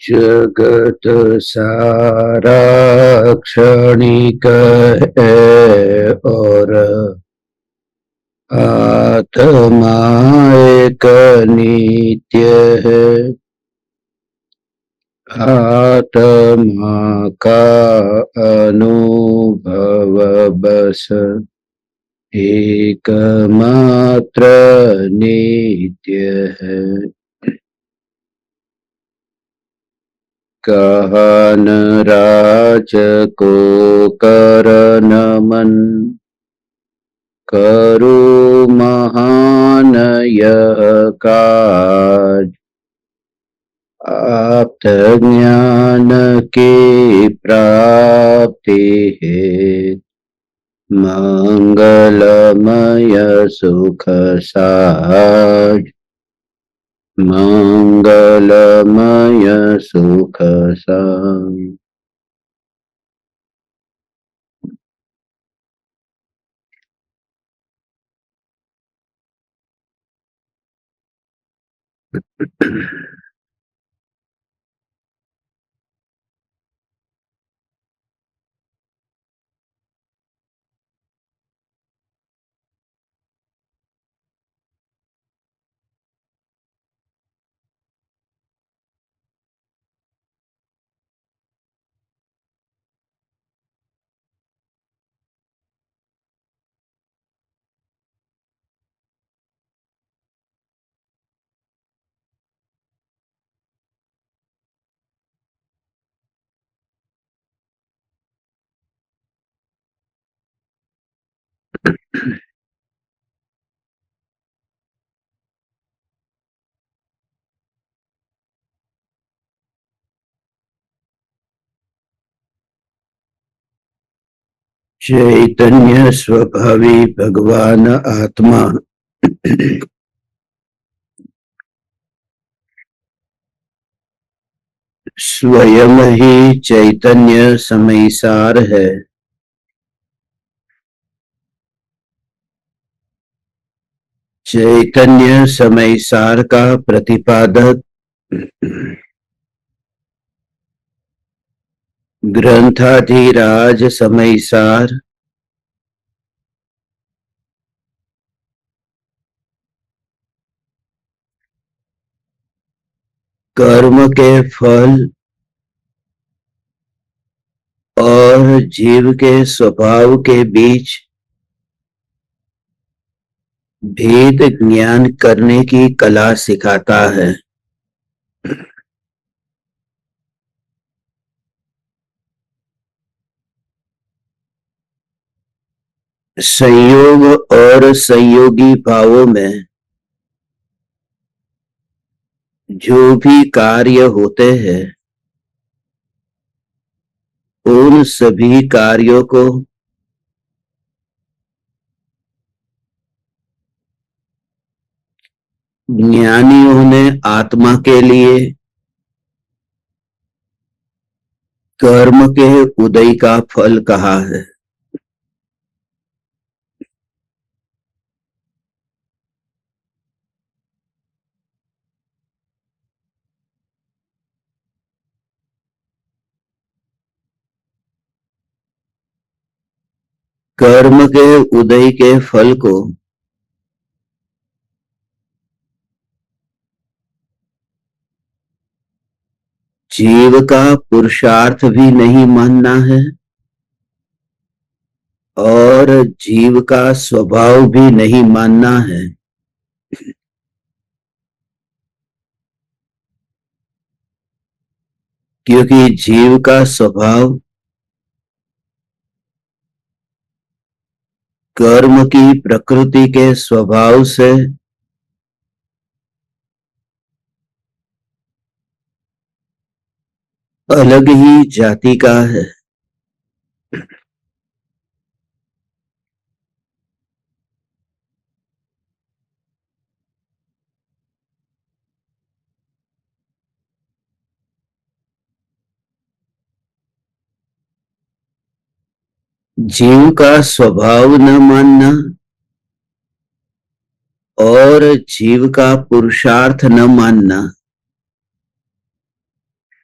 जगत सारा क्षणिक है और आत्मा एक नित्य है। आत्मा का अनुभव बस एकमात्र नित्य है। कहन राज को कर नमन, करो महान यह काज। आप्त ज्ञान की प्राप्ति है, मंगलमय सुख साज। मंगलमय सुख साज। चैतन्य स्वभावी भगवान आत्मा स्वयं ही चैतन्य समयसार है। चैतन्य समयसार का प्रतिपादक ग्रंथाधिराज समयसार कर्म के फल और जीव के स्वभाव के बीच भेद ज्ञान करने की कला सिखाता है। संयोग और संयोगी भावों में जो भी कार्य होते हैं, उन सभी कार्यों को ज्ञानियों ने आत्मा के लिए कर्म के उदय का फल कहा है। कर्म के उदय के फल को जीव का पुरुषार्थ भी नहीं मानना है और जीव का स्वभाव भी नहीं मानना है। क्योंकि जीव का स्वभाव कर्म की प्रकृति के स्वभाव से अलग ही जाति का है। जीव का स्वभाव न मानना और जीव का पुरुषार्थ न मानना,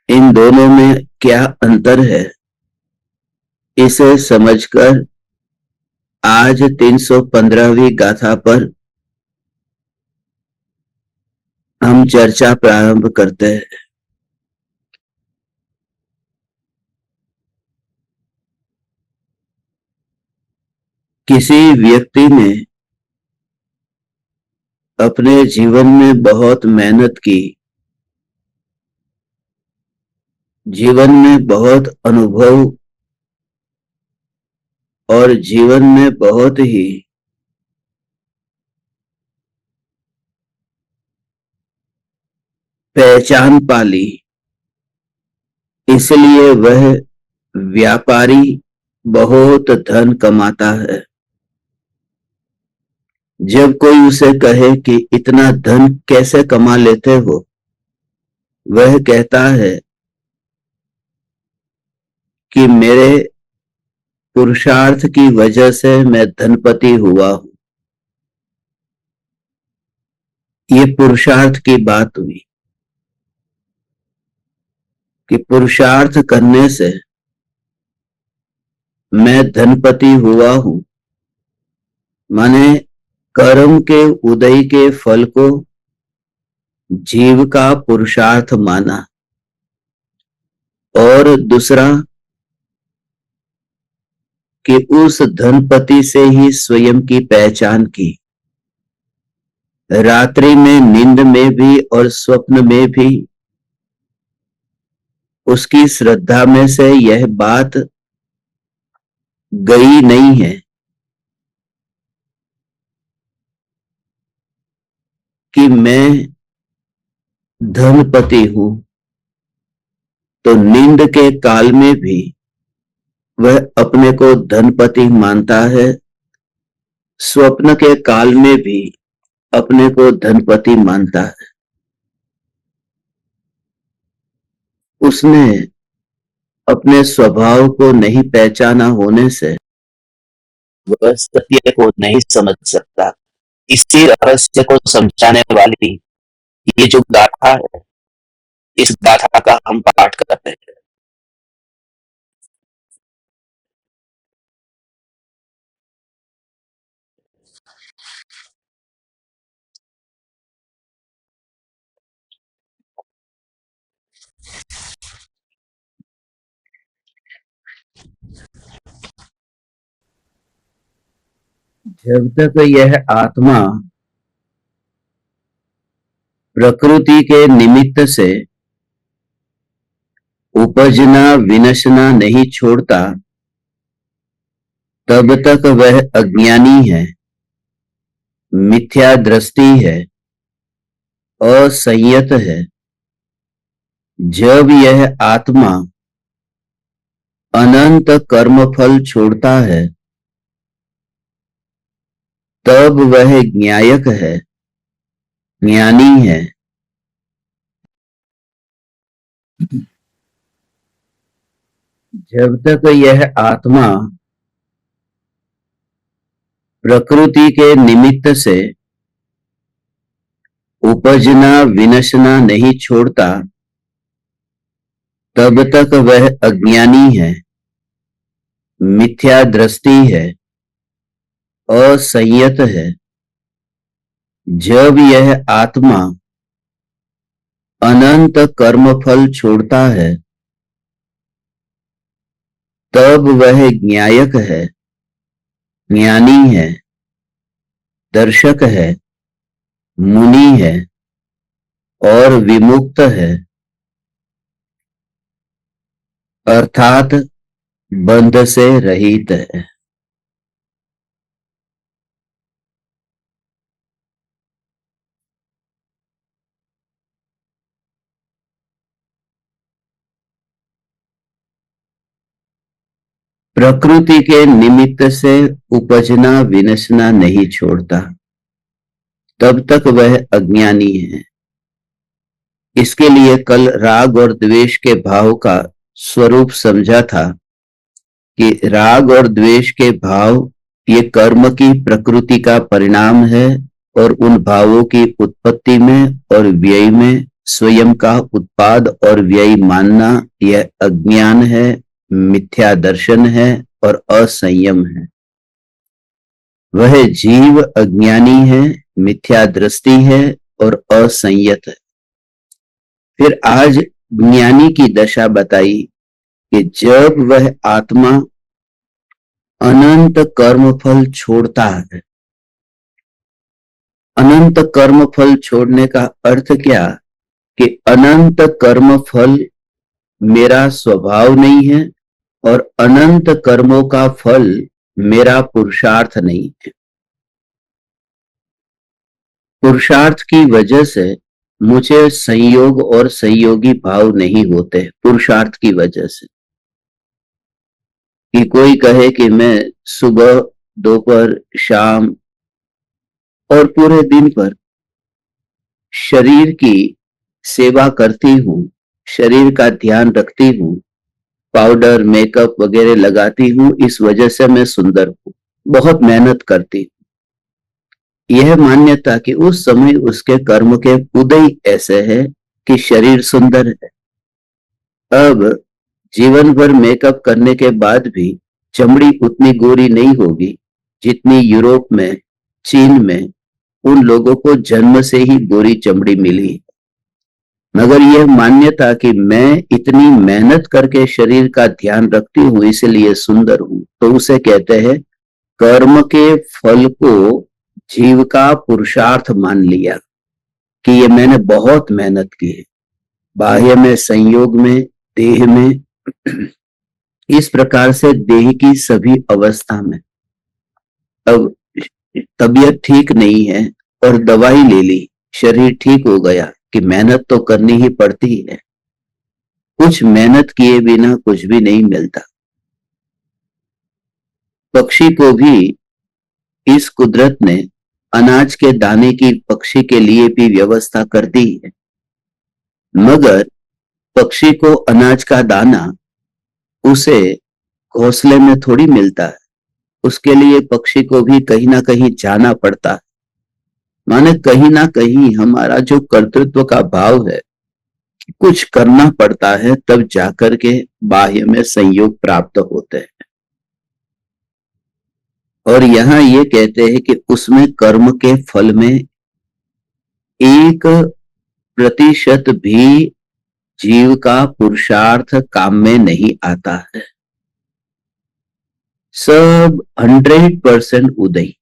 इन दोनों में क्या अंतर है, इसे समझकर आज 315वीं गाथा पर हम चर्चा प्रारंभ करते हैं। किसी व्यक्ति ने अपने जीवन में बहुत मेहनत की, जीवन में बहुत अनुभव और जीवन में बहुत ही पहचान पाली, इसलिए वह व्यापारी बहुत धन कमाता है। जब कोई उसे कहे कि इतना धन कैसे कमा लेते हो, वह कहता है कि मेरे पुरुषार्थ की वजह से मैं धनपति हुआ हूं। ये पुरुषार्थ की बात हुई कि पुरुषार्थ करने से मैं धनपति हुआ हूं, माने कर्म के उदय के फल को जीव का पुरुषार्थ माना। और दूसरा कि उस धनपति से ही स्वयं की पहचान की। रात्रि में, नींद में भी और स्वप्न में भी उसकी श्रद्धा में से यह बात गई नहीं है कि मैं धनपति हूं। तो नींद के काल में भी वह अपने को धनपति मानता है, स्वप्न के काल में भी अपने को धनपति मानता है। उसने अपने स्वभाव को नहीं पहचाना होने से वह सत्य को नहीं समझ सकता। इसी रहस्य को समझाने वाली ये जो गाथा है, इस गाथा का हम पाठ करते हैं। जब तक यह आत्मा प्रकृति के निमित्त से उपजना विनशना नहीं छोड़ता, तब तक वह अज्ञानी है, मिथ्या दृष्टि है, असंयत है। जब यह आत्मा अनंत कर्मफल छोड़ता है, तब वह ज्ञायक है, ज्ञानी है। जब तक यह आत्मा प्रकृति के निमित्त से उपजना विनशना नहीं छोड़ता, तब तक वह अज्ञानी है, मिथ्या दृष्टि है, असंयत है। जब यह आत्मा अनंत कर्मफल छोड़ता है, तब वह ज्ञायक है, ज्ञानी है, दर्शक है, मुनि है और विमुक्त है, अर्थात बंध से रहित है। प्रकृति के निमित्त से उपजना विनशना नहीं छोड़ता, तब तक वह अज्ञानी है। इसके लिए कल राग और द्वेष के भाव का स्वरूप समझा था कि राग और द्वेष के भाव ये कर्म की प्रकृति का परिणाम है और उन भावों की उत्पत्ति में और व्यय में स्वयं का उत्पाद और व्यय मानना यह अज्ञान है, मिथ्या दर्शन है और असंयम है। वह जीव अज्ञानी है, मिथ्या दृष्टि है और असंयत है। फिर आज ज्ञानी की दशा बताई कि जब वह आत्मा अनंत कर्मफल छोड़ता है। अनंत कर्मफल छोड़ने का अर्थ क्या कि अनंत कर्मफल मेरा स्वभाव नहीं है और अनंत कर्मों का फल मेरा पुरुषार्थ नहीं है। पुरुषार्थ की वजह से मुझे संयोग और संयोगी भाव नहीं होते, पुरुषार्थ की वजह से। कि कोई कहे कि मैं सुबह, दोपहर, शाम और पूरे दिन पर शरीर की सेवा करती हूं, शरीर का ध्यान रखती हूं, पाउडर, मेकअप वगैरह लगाती हूं, इस वजह से मैं सुंदर हूं, बहुत मेहनत करती हूं। यह मान्यता कि उस समय उसके कर्म के उदय ऐसे है कि शरीर सुंदर है। अब जीवन भर मेकअप करने के बाद भी चमड़ी उतनी गोरी नहीं होगी जितनी यूरोप में, चीन में उन लोगों को जन्म से ही गोरी चमड़ी मिली। मगर यह मान्यता कि मैं इतनी मेहनत करके शरीर का ध्यान रखती हूं इसलिए सुंदर हूं, तो उसे कहते हैं कर्म के फल को जीव का पुरुषार्थ मान लिया कि ये मैंने बहुत मेहनत की है, बाह्य में, संयोग में, देह में, इस प्रकार से देह की सभी अवस्था में। अब तबीयत ठीक नहीं है और दवाई ले ली, शरीर ठीक हो गया कि मेहनत तो करनी ही पड़ती है। कुछ मेहनत किए बिना कुछ भी नहीं मिलता। पक्षी को भी इस कुदरत ने अनाज के दाने की पक्षी के लिए भी व्यवस्था कर दी है, मगर पक्षी को अनाज का दाना उसे घोंसले में थोड़ी मिलता है। उसके लिए पक्षी को भी कहीं ना कहीं जाना पड़ता है। माने कहीं ना कहीं हमारा जो कर्तृत्व का भाव है, कुछ करना पड़ता है, तब जाकर के बाह्य में संयोग प्राप्त होते हैं। और यहां ये कहते हैं कि उसमें कर्म के फल में 1% भी जीव का पुरुषार्थ काम में नहीं आता है। सब 100% उदय।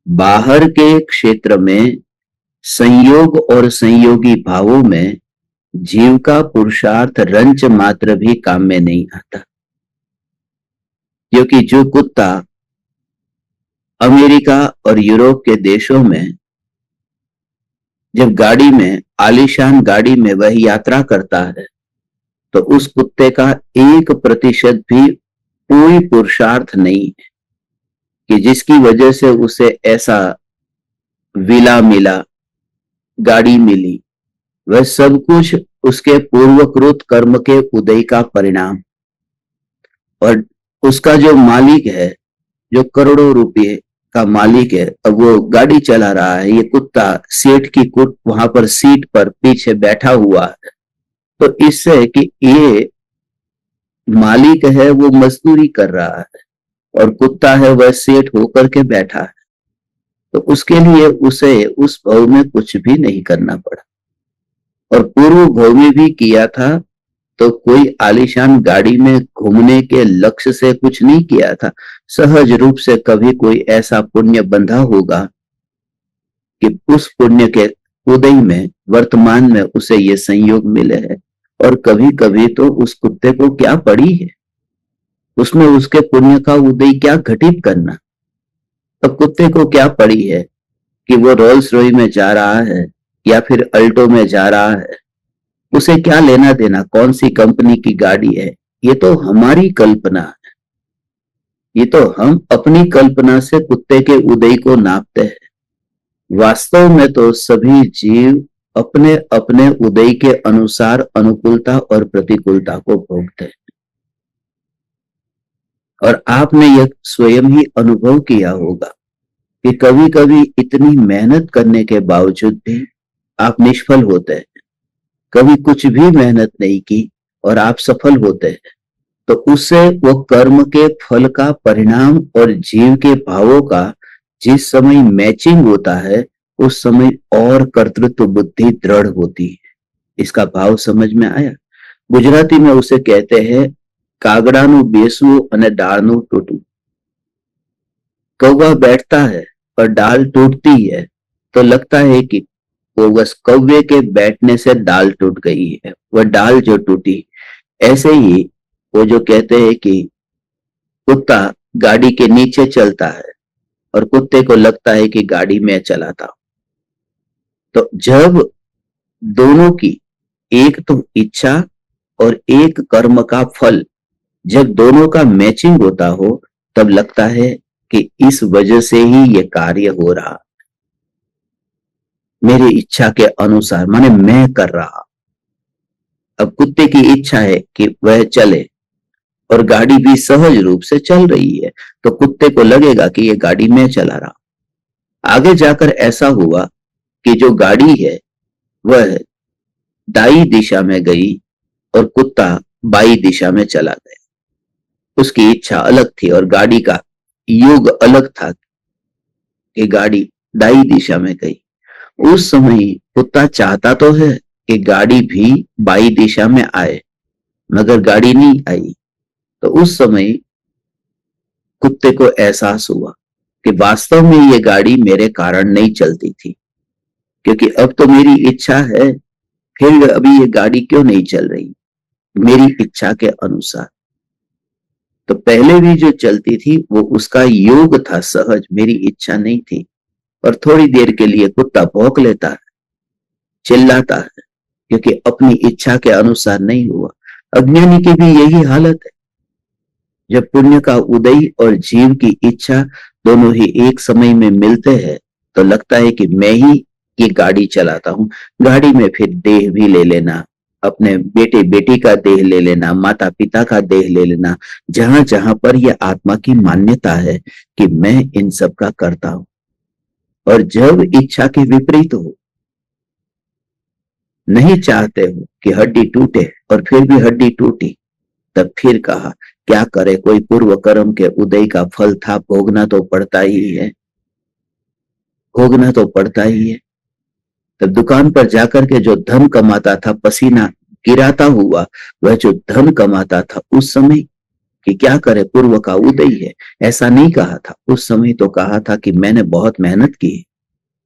बाहर के क्षेत्र में संयोग और संयोगी भावों में जीव का पुरुषार्थ रंच मात्र भी काम में नहीं आता। क्योंकि जो कुत्ता अमेरिका और यूरोप के देशों में जब गाड़ी में, आलीशान गाड़ी में वह यात्रा करता है, तो उस कुत्ते का 1% भी कोई पुरुषार्थ नहीं है कि जिसकी वजह से उसे ऐसा विला मिला, गाड़ी मिली। वह सब कुछ उसके पूर्वकृत कर्म के उदय का परिणाम। और उसका जो मालिक है, जो करोड़ों रुपए का मालिक है, अब वो गाड़ी चला रहा है, ये कुत्ता सेठ की कुट वहां पर सीट पर पीछे बैठा हुआ है। तो इससे कि ये मालिक है वो मजदूरी कर रहा है और कुत्ता है वह सेठ होकर के बैठा है, तो उसके लिए उसे उस भाव में कुछ भी नहीं करना पड़ा। और पूर्व भाव में भी किया था तो कोई आलीशान गाड़ी में घूमने के लक्ष्य से कुछ नहीं किया था। सहज रूप से कभी कोई ऐसा पुण्य बंधा होगा कि उस पुण्य के उदय में वर्तमान में उसे ये संयोग मिले हैं। और कभी कभी तो उस कुत्ते को क्या पड़ी है, उसमें उसके पुण्य का उदय क्या घटित करना। अब कुत्ते को क्या पड़ी है कि वो रोल्स रॉयस में जा रहा है या फिर अल्टो में जा रहा है, उसे क्या लेना देना कौन सी कंपनी की गाड़ी है। ये तो हमारी कल्पना है, ये तो हम अपनी कल्पना से कुत्ते के उदय को नापते हैं। वास्तव में तो सभी जीव अपने अपने उदय के अनुसार अनुकूलता और प्रतिकूलता को भोगते हैं। और आपने यह स्वयं ही अनुभव किया होगा कि कभी कभी इतनी मेहनत करने के बावजूद भी आप निष्फल होते हैं। कभी कुछ भी मेहनत नहीं की और आप सफल होते हैं, तो उससे वो कर्म के फल का परिणाम और जीव के भावों का जिस समय मैचिंग होता है, उस समय और कर्तृत्व बुद्धि दृढ़ होती है। इसका भाव समझ में आया? गुजराती में उसे कहते हैं कागड़ाનું બેસવું અને डालનું टूटવું। कौवा बैठता है और डाल टूटती है तो लगता है कि वो बस कौवे के बैठने से डाल टूट गई है, वह डाल जो टूटी। ऐसे ही वो जो कहते हैं कि कुत्ता गाड़ी के नीचे चलता है और कुत्ते को लगता है कि गाड़ी मैं चलाता हूं। तो जब दोनों की, एक तो इच्छा और एक कर्म का फल, जब दोनों का मैचिंग होता हो, तब लगता है कि इस वजह से ही ये कार्य हो रहा, मेरी इच्छा के अनुसार, माने मैं कर रहा। अब कुत्ते की इच्छा है कि वह चले और गाड़ी भी सहज रूप से चल रही है, तो कुत्ते को लगेगा कि ये गाड़ी मैं चला रहा। आगे जाकर ऐसा हुआ कि जो गाड़ी है वह दाई दिशा में गई और कुत्ता बाई दिशा में चला गया। उसकी इच्छा अलग थी और गाड़ी का योग अलग था कि गाड़ी दाई दिशा में गई। उस समय कुत्ता चाहता तो है कि गाड़ी भी बाई दिशा में आए, मगर गाड़ी नहीं आई। तो उस समय कुत्ते को एहसास हुआ कि वास्तव में ये गाड़ी मेरे कारण नहीं चलती थी, क्योंकि अब तो मेरी इच्छा है, फिर अभी ये गाड़ी क्यों नहीं चल रही मेरी इच्छा के अनुसार। तो पहले भी जो चलती थी वो उसका योग था, सहज, मेरी इच्छा नहीं थी। और थोड़ी देर के लिए कुत्ता भौंक लेता है, चिल्लाता है, क्योंकि अपनी इच्छा के अनुसार नहीं हुआ। अज्ञानी की भी यही हालत है। जब पुण्य का उदय और जीव की इच्छा दोनों ही एक समय में मिलते हैं, तो लगता है कि मैं ही ये गाड़ी चलाता हूं। गाड़ी में फिर देह भी ले लेना, अपने बेटे बेटी का देह ले लेना, माता पिता का देह ले लेना, जहां जहां पर यह आत्मा की मान्यता है कि मैं इन सब का करता हूं। और जब इच्छा के विपरीत हो, नहीं चाहते हो कि हड्डी टूटे और फिर भी हड्डी टूटी, तब फिर कहा क्या करे, कोई पूर्व कर्म के उदय का फल था, भोगना तो पड़ता ही है, भोगना तो पड़ता ही है। तब दुकान पर जाकर के जो धन कमाता था, पसीना गिराता हुआ, वह जो धन कमाता था उस समय, कि क्या करे पूर्व का उदय है, ऐसा नहीं कहा था। उस समय तो कहा था कि मैंने बहुत मेहनत की।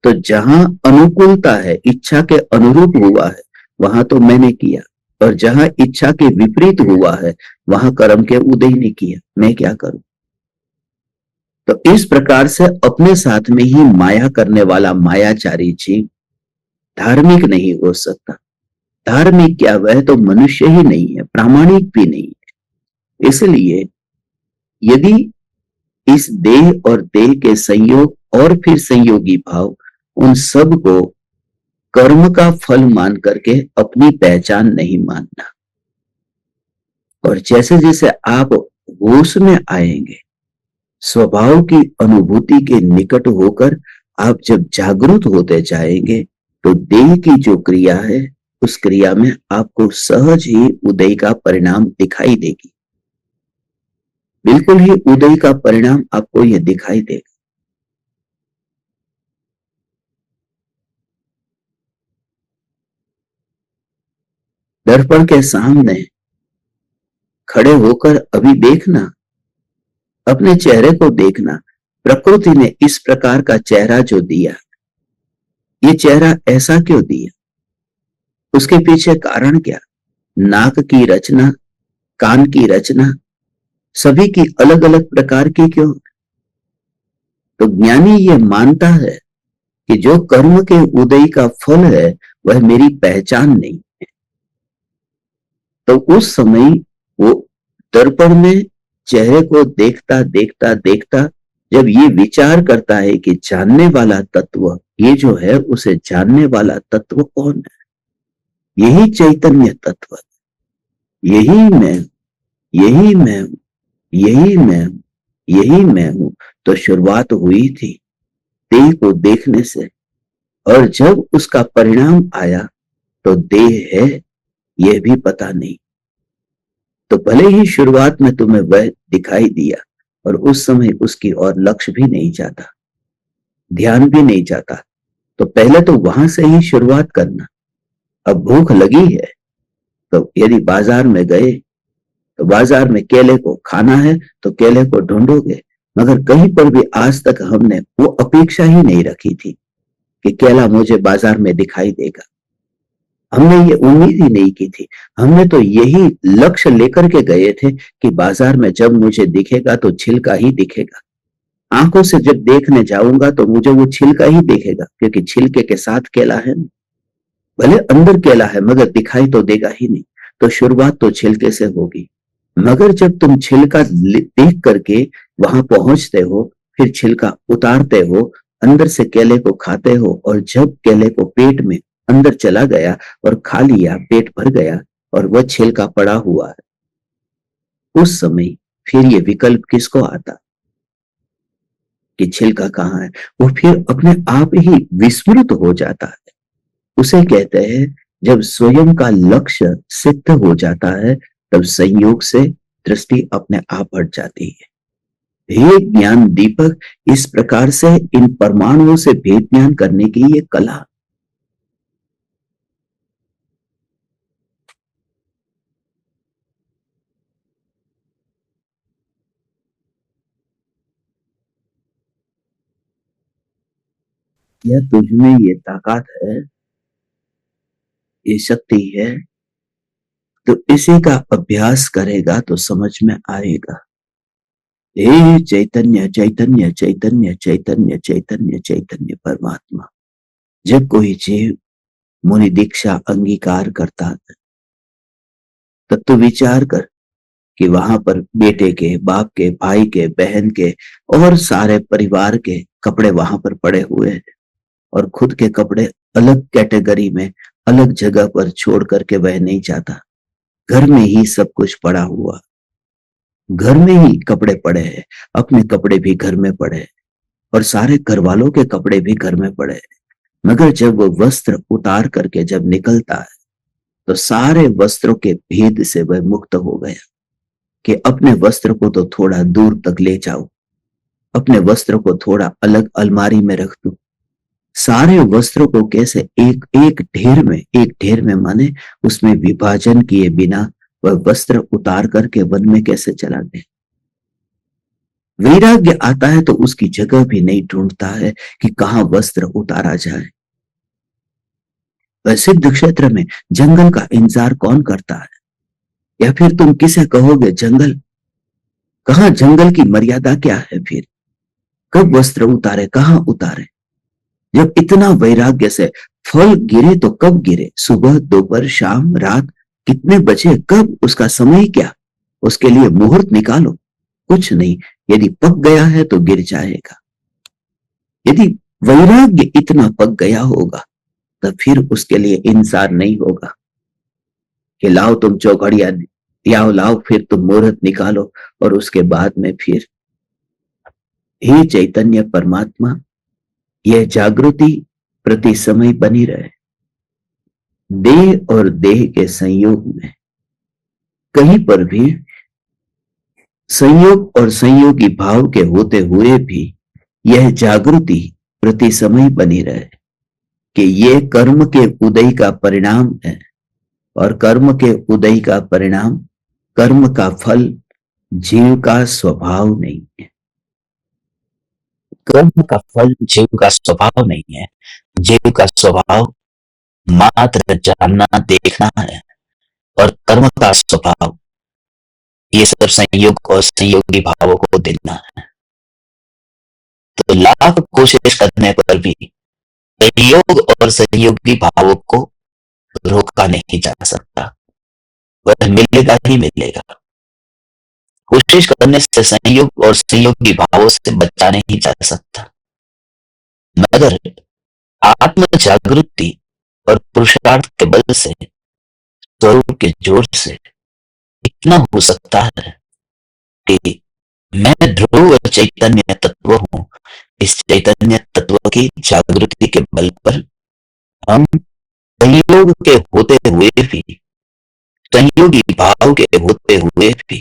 तो जहां अनुकूलता है, इच्छा के अनुरूप हुआ है, वहां तो मैंने किया, और जहां इच्छा के विपरीत हुआ है, वहां कर्म के उदय ने किया, मैं क्या करूं। तो इस प्रकार से अपने साथ में ही माया करने वाला मायाचारी जीव धार्मिक नहीं हो सकता। धार्मिक क्या, वह तो मनुष्य ही नहीं है, प्रामाणिक भी नहीं है। इसलिए यदि इस देह और देह के संयोग और फिर संयोगी भाव, उन सब को कर्म का फल मान करके अपनी पहचान नहीं मानना। और जैसे जैसे आप होश में आएंगे, स्वभाव की अनुभूति के निकट होकर आप जब जागरूक होते जाएंगे, तो देह की जो क्रिया है, उस क्रिया में आपको सहज ही उदय का परिणाम दिखाई देगी। बिल्कुल ही उदय का परिणाम आपको यह दिखाई देगा। दर्पण के सामने खड़े होकर अभी देखना, अपने चेहरे को देखना। प्रकृति ने इस प्रकार का चेहरा जो दिया, ये चेहरा ऐसा क्यों दिया, उसके पीछे कारण क्या। नाक की रचना, कान की रचना, सभी की अलग अलग प्रकार की क्यों। तो ज्ञानी ये मानता है कि जो कर्म के उदय का फल है, वह मेरी पहचान नहीं है। तो उस समय वो दर्पण में चेहरे को देखता देखता देखता जब ये विचार करता है कि जानने वाला तत्व ये जो है, उसे जानने वाला तत्व कौन है, यही चैतन्य तत्व, यही मैं, यही मैं हूं। यही मैं हूं। तो शुरुआत हुई थी देह को देखने से, और जब उसका परिणाम आया तो देह है यह भी पता नहीं। तो भले ही शुरुआत में तुम्हें वह दिखाई दिया, और उस समय उसकी और लक्ष्य भी नहीं जाता, ध्यान भी नहीं जाता, तो पहले तो वहां से ही शुरुआत करना। अब भूख लगी है तो यदि बाजार में गए, तो बाजार में केले को खाना है तो केले को ढूंढोगे, मगर कहीं पर भी आज तक हमने वो अपेक्षा ही नहीं रखी थी कि केला मुझे बाजार में दिखाई देगा। हमने ये उम्मीद ही नहीं की थी। हमने तो यही लक्ष्य लेकर के गए थे कि बाजार में जब मुझे दिखेगा तो छिलका ही दिखेगा। आंखों से जब देखने जाऊंगा तो मुझे वो छिलका ही दिखेगा, क्योंकि छिलके के साथ केला है। भले अंदर केला है मगर दिखाई तो देगा ही नहीं। तो शुरुआत तो छिलके से होगी, मगर जब तुम छिलका देख करके वहां पहुंचते हो, फिर छिलका उतारते हो, अंदर से केले को खाते हो, और जब केले को पेट में अंदर चला गया और खा लिया, पेट भर गया और वह छिलका पड़ा हुआ है, उस समय फिर ये विकल्प किसको आता कि छिलका कहाँ है? वो फिर अपने आप ही विस्मृत हो जाता है। उसे कहते हैं, जब स्वयं का लक्ष्य सिद्ध हो जाता है तब संयोग से दृष्टि अपने आप हट जाती है। हे ज्ञान दीपक, इस प्रकार से इन परमाणुओं से भेद ज्ञान करने की ये कला। यह तुझमें ये ताकत है, ये शक्ति है, तो इसी का अभ्यास करेगा तो समझ में आएगा। हे चैतन्य चैतन्य चैतन्य चैतन्य चैतन्य चैतन्य परमात्मा। जब कोई जीव मुनि दीक्षा अंगीकार करता है, तब तो विचार कर कि वहां पर बेटे के, बाप के, भाई के, बहन के और सारे परिवार के कपड़े वहां पर पड़े हुए हैं, और खुद के कपड़े अलग कैटेगरी में, अलग जगह पर छोड़ करके वह नहीं जाता। घर में ही सब कुछ पड़ा हुआ, घर में ही कपड़े पड़े हैं, अपने कपड़े भी घर में पड़े हैं, और सारे घर वालों के कपड़े भी घर में पड़े हैं। मगर जब वो वस्त्र उतार करके जब निकलता है, तो सारे वस्त्रों के भेद से वह मुक्त हो गया कि अपने वस्त्र को तो थोड़ा दूर तक ले जाओ, अपने वस्त्र को थोड़ा अलग अलमारी में रख दो। सारे वस्त्रों को कैसे एक एक ढेर में माने उसमें विभाजन किए बिना वह वस्त्र उतार करके वन में कैसे चला गया। वैराग्य आता है तो उसकी जगह भी नहीं ढूंढता है कि कहां वस्त्र उतारा जाए। वह सिद्ध क्षेत्र में जंगल का इंतजार कौन करता है? या फिर तुम किसे कहोगे जंगल? कहां जंगल की मर्यादा क्या है फिर? कब वस्त्र उतारे, कहां उतारे? जब इतना वैराग्य से फल गिरे तो कब गिरे, सुबह, दोपहर, शाम, रात, कितने बजे, कब, उसका समय क्या? उसके लिए मुहूर्त निकालो। कुछ नहीं। यदि पक गया है तो गिर जाएगा। यदि वैराग्य इतना पक गया होगा तो फिर उसके लिए इंतजार नहीं होगा कि लाओ तुम चौघड़िया, लाओ लाओ फिर तुम मुहूर्त निकालो, और उसके बाद में फिर हे चैतन्य परमात्मा, यह जागृति प्रति समय बनी रहे। देह और देह के संयोग में कहीं पर भी संयोग और संयोगी भाव के होते हुए भी यह जागृति प्रति समय बनी रहे कि ये कर्म के उदय का परिणाम है, और कर्म के उदय का परिणाम, कर्म का फल जीव का स्वभाव नहीं है। कर्म का फल जीव का स्वभाव नहीं है। जीव का स्वभाव मात्र जानना, देखना है, और कर्म का स्वभाव ये सब संयोग और संयोगी भावों को देना है। तो लाख कोशिश करने पर भी संयोग और संयोगी भावों को रोका नहीं जा सकता। वह मिलेगा ही मिलेगा। कोशिश करने से संयोग और संयोगी भावों से बचा नहीं जा सकता, मगर आत्म जागृति और पुरुषार्थ के बल से, स्वरूप के जोर से इतना हो सकता है कि मैं ध्रुव चैतन्य तत्व हूं। इस चैतन्य तत्व की जागृति के बल पर हम संयोग के होते हुए भी, संयोगी भाव के होते हुए भी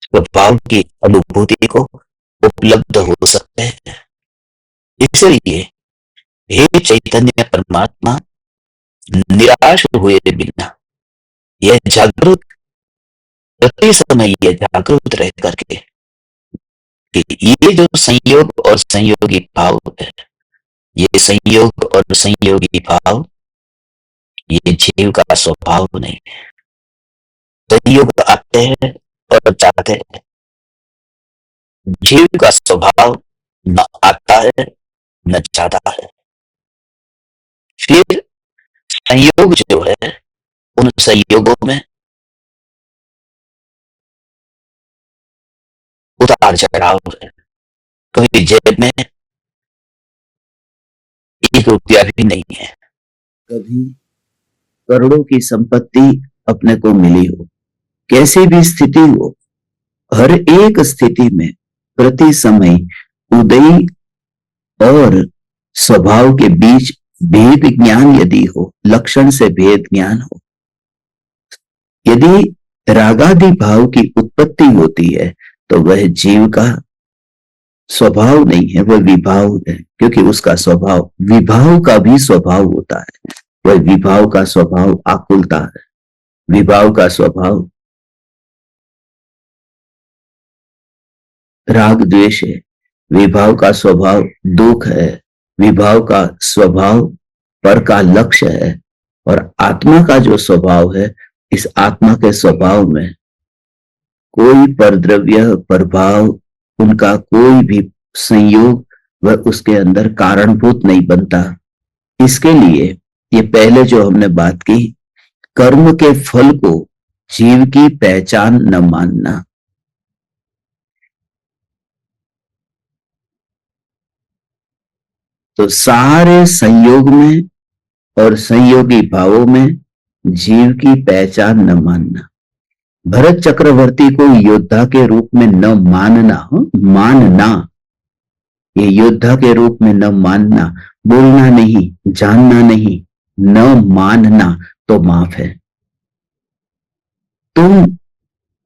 स्वभाव की अनुभूति को उपलब्ध हो सकते हैं। इसलिए हे चैतन्य परमात्मा, निराश हुए बिना यह जागृत, प्रति समय यह जागृत रह करके कि ये जो संयोग और संयोगी भाव है, ये संयोग और संयोगी भाव ये जीव का स्वभाव नहीं है। संयोग आते हैं और जाते हैं। जीव का स्वभाव न आता है न जाता है। फिर संयोग जो है, उन संयोगों में उतार चढ़ाव है। कभी जेब में 1 रुपया भी नहीं है, कभी करोड़ों की संपत्ति अपने को मिली हो। कैसी भी स्थिति हो, हर एक स्थिति में प्रति समय उदय और स्वभाव के बीच भेद ज्ञान यदि हो, लक्षण से भेद ज्ञान हो, यदि रागादि भाव की उत्पत्ति होती है तो वह जीव का स्वभाव नहीं है, वह विभाव है। क्योंकि उसका स्वभाव, विभाव का भी स्वभाव होता है। वह विभाव का स्वभाव आकुलता है, विभाव का स्वभाव राग द्वेष है, विभाव का स्वभाव दुख है, विभाव का स्वभाव पर का लक्ष्य है। और आत्मा का जो स्वभाव है, इस आत्मा के स्वभाव में कोई परद्रव्य, प्रभाव, उनका कोई भी संयोग वह उसके अंदर कारणभूत नहीं बनता। इसके लिए ये पहले जो हमने बात की, कर्म के फल को जीव की पहचान न मानना। तो सारे संयोग में और संयोगी भावों में जीव की पहचान न मानना। भरत चक्रवर्ती को योद्धा के रूप में न मानना, मानना, ये योद्धा के रूप में न मानना, बोलना नहीं, जानना नहीं, न मानना तो माफ है। तुम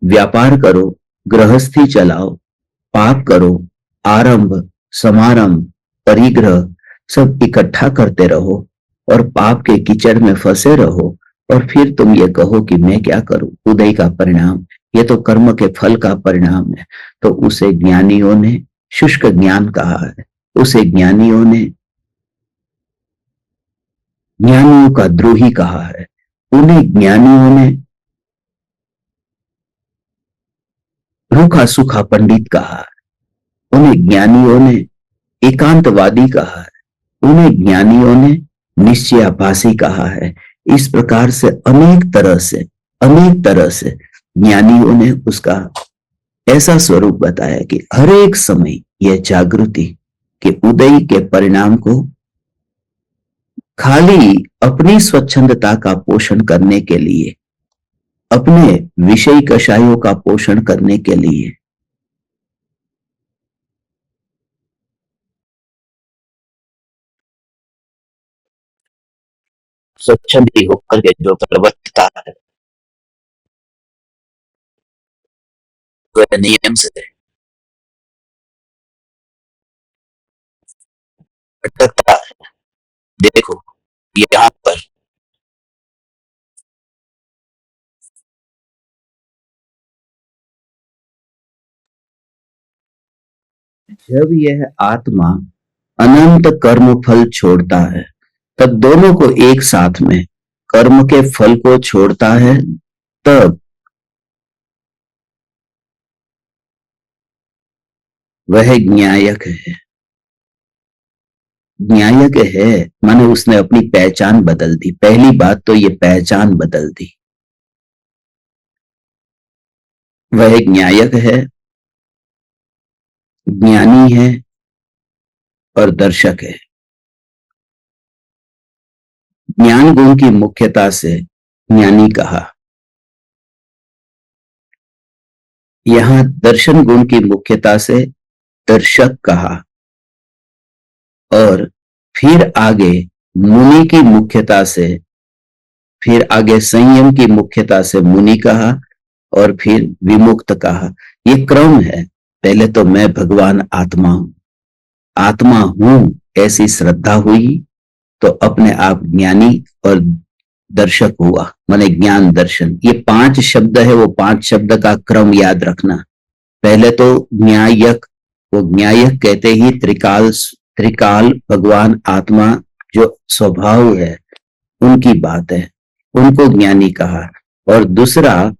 व्यापार करो, गृहस्थी चलाओ, पाप करो, आरंभ, समारंभ, परिग्रह सब इकट्ठा करते रहो और पाप के कीचड़ में फंसे रहो, और फिर तुम ये कहो कि मैं क्या करूं, उदय का परिणाम, ये तो कर्म के फल का परिणाम है। तो उसे ज्ञानियों ने शुष्क ज्ञान कहा है, उसे ज्ञानियों ने ज्ञानियों का द्रोही कहा है, उन्हें ज्ञानियों ने रूखा सूखा पंडित कहा है, उन्हें ज्ञानियों ने एकांतवादी कहा है, उन्हें ज्ञानियों ने निश्चयाभासी कहा है। इस प्रकार से अनेक तरह से ज्ञानियों ने उसका ऐसा स्वरूप बताया कि हर एक समय यह जागृति के उदय के परिणाम को खाली अपनी स्वच्छंदता का पोषण करने के लिए, अपने विषय कषायों का पोषण करने के लिए स्वच्छंदी होकर के जो प्रवर्तता है, वह नियम से भटकता है। देखो यहाँ पर जब यह आत्मा अनंत कर्म फल छोड़ता है, तब दोनों को एक साथ में कर्म के फल को छोड़ता है, तब वह न्यायक है। न्यायक है माने उसने अपनी पहचान बदल दी। पहली बात तो ये पहचान बदल दी। वह एक न्यायक है, ज्ञानी है और दर्शक है। ज्ञान गुण की मुख्यता से ज्ञानी कहा। यहां दर्शन गुण की मुख्यता से दर्शक कहा और फिर आगे मुनि की मुख्यता से, फिर आगे संयम की मुख्यता से मुनि कहा और फिर विमुक्त कहा। ये क्रम है। पहले तो मैं भगवान आत्मा हूं, आत्मा हूं ऐसी श्रद्धा हुई तो अपने आप ज्ञानी और दर्शक हुआ, माने ज्ञान दर्शन। ये 5 शब्द है, वो 5 शब्द का क्रम याद रखना। पहले तो न्यायक, वो न्यायक कहते ही त्रिकाल, त्रिकाल भगवान आत्मा जो स्वभाव है उनकी बात है, उनको ज्ञानी कहा। और दूसरा,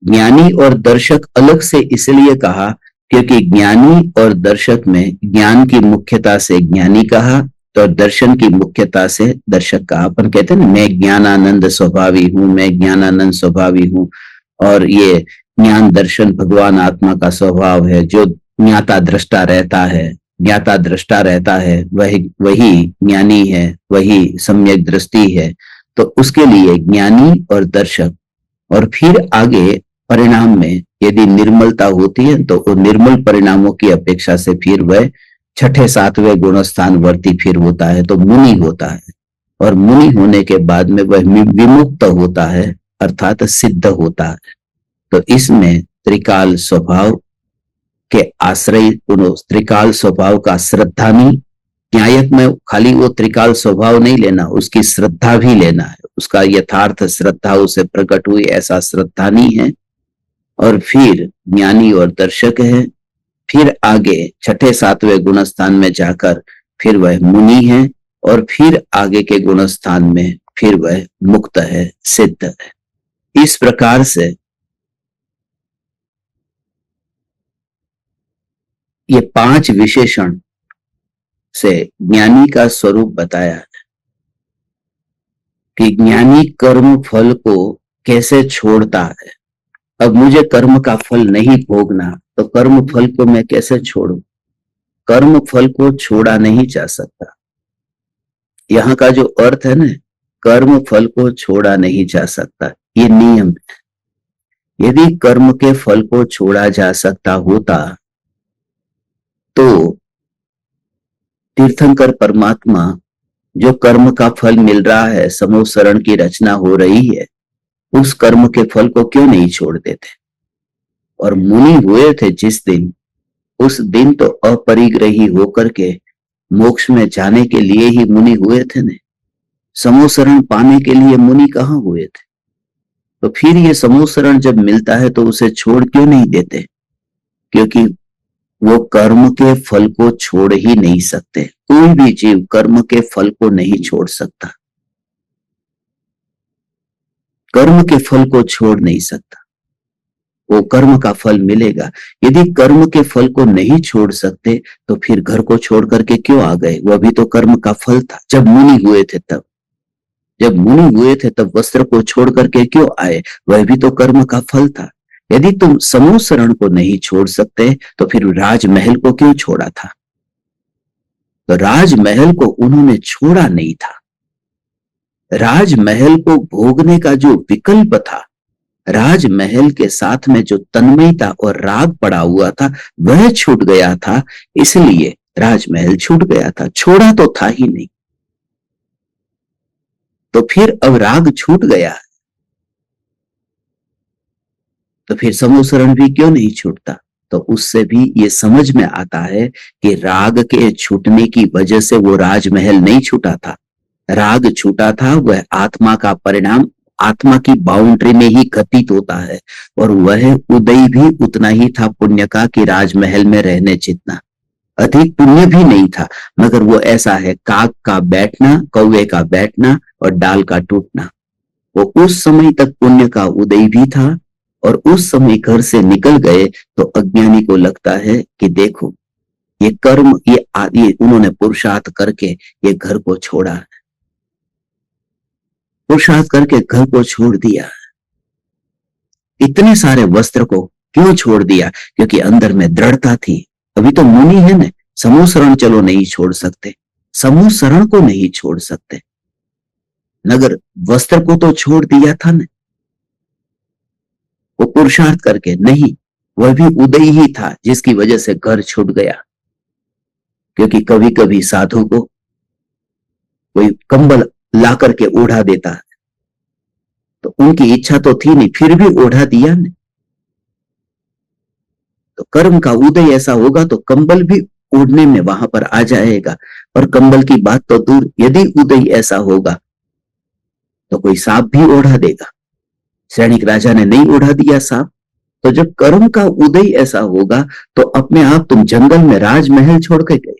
ज्ञानी और दर्शक अलग से इसलिए कहा क्योंकि ज्ञानी और दर्शक में ज्ञान की मुख्यता से ज्ञानी कहा तो दर्शन की मुख्यता से दर्शक कहा। अपन कहते हैं ना, मैं ज्ञानानंद स्वभावी हूं, मैं ज्ञानानंद स्वभावी हूं। और ये ज्ञान दर्शन भगवान आत्मा का स्वभाव है, जो ज्ञाता दृष्टा रहता है, ज्ञाता दृष्टा रहता है, वही ज्ञानी है, वही सम्यक दृष्टि है। तो उसके लिए ज्ञानी और दर्शक। और फिर आगे परिणाम में यदि निर्मलता होती है तो वो निर्मल परिणामों की अपेक्षा से फिर वह छठे सातवें गुणस्थान वर्ती फिर होता है तो मुनि होता है। और मुनि होने के बाद में वह विमुक्त होता है, अर्थात सिद्ध होता है। तो इसमें त्रिकाल स्वभाव के आश्रय, त्रिकाल स्वभाव का श्रद्धा नहीं, न्यायक में खाली वो त्रिकाल स्वभाव नहीं लेना, उसकी श्रद्धा भी लेना है, उसका यथार्थ श्रद्धा उसे प्रकट हुई ऐसा श्रद्धा नहीं है। और फिर ज्ञानी और दर्शक है। फिर आगे छठे सातवें गुणस्थान में जाकर फिर वह मुनि है और फिर आगे के गुणस्थान में फिर वह मुक्त है, सिद्ध है। इस प्रकार से ये 5 विशेषण से ज्ञानी का स्वरूप बताया है कि ज्ञानी कर्म फल को कैसे छोड़ता है। अब मुझे कर्म का फल नहीं भोगना तो कर्म फल को मैं कैसे छोड़ूं? कर्म फल को छोड़ा नहीं जा सकता। यहां का जो अर्थ है ना, कर्म फल को छोड़ा नहीं जा सकता, ये नियम है। यदि कर्म के फल को छोड़ा जा सकता होता तो तीर्थंकर परमात्मा जो कर्म का फल मिल रहा है, समूह शरण की रचना हो रही है, उस कर्म के फल को क्यों नहीं छोड़ देते? और मुनि हुए थे जिस दिन, उस दिन तो अपरिग्रही होकर के मोक्ष में जाने के लिए ही मुनि हुए थे ने। समूह शरण पाने के लिए मुनि कहां हुए थे? तो फिर ये समूह शरण जब मिलता है तो उसे छोड़ क्यों नहीं देते? क्योंकि वो कर्म के फल को छोड़ ही नहीं सकते। कोई भी जीव कर्म के फल को नहीं छोड़ सकता, कर्म के फल को छोड़ नहीं सकता, वो कर्म का फल मिलेगा। यदि कर्म के फल को नहीं छोड़ सकते तो फिर घर को छोड़ करके क्यों आ गए? वह भी तो कर्म का फल था जब मुनि हुए थे। तब जब मुनि हुए थे तब वस्त्र को छोड़ करके क्यों आए? वह भी तो कर्म का फल था। यदि तुम समूह शरण को नहीं छोड़ सकते तो फिर राजमहल को क्यों छोड़ा था? तो राजमहल को उन्होंने छोड़ा नहीं था। राजमहल को भोगने का जो विकल्प था, राजमहल के साथ में जो तन्मयता और राग पड़ा हुआ था वह छूट गया था, इसलिए राजमहल छूट गया था। छोड़ा तो था ही नहीं। तो फिर अब राग छूट गया तो फिर समूह शरण भी क्यों नहीं छूटता? तो उससे भी ये समझ में आता है कि राग के छूटने की वजह से वो राजमहल नहीं छूटा था। राग छूटा था वह आत्मा का परिणाम, आत्मा की बाउंड्री में ही घटित होता है। और वह उदय भी उतना ही था पुण्य का कि राजमहल में रहने जितना, अधिक पुण्य भी नहीं था। मगर वो ऐसा है, काग का बैठना, कौवे का बैठना और डाल का टूटना। वो उस समय तक पुण्य का उदय भी था और उस समय घर से निकल गए तो अज्ञानी को लगता है कि देखो ये कर्म, ये उन्होंने पुरुषार्थ करके ये घर को छोड़ा, पुरुषार्थ करके घर को छोड़ दिया। इतने सारे वस्त्र को क्यों छोड़ दिया? क्योंकि अंदर में दृढ़ता थी। अभी तो मुनि है ना, समूह शरण चलो नहीं छोड़ सकते, समूह शरण को नहीं छोड़ सकते, मगर वस्त्र को तो छोड़ दिया था ना। वो पुरुषार्थ करके नहीं, वह भी उदय ही था जिसकी वजह से घर छूट गया। क्योंकि कभी कभी साधु को कोई कंबल ला करके ओढ़ा देता है, तो उनकी इच्छा तो थी नहीं, फिर भी ओढ़ा दिया ने। तो कर्म का उदय ऐसा होगा तो कंबल भी ओढ़ने में वहां पर आ जाएगा। और कंबल की बात तो दूर, यदि उदय ऐसा होगा तो कोई सांप भी ओढ़ा देगा। सैनिक राजा ने नहीं ओढ़ा दिया सांप। तो जब कर्म का उदय ऐसा होगा तो अपने आप तुम जंगल में राजमहल छोड़ के गए,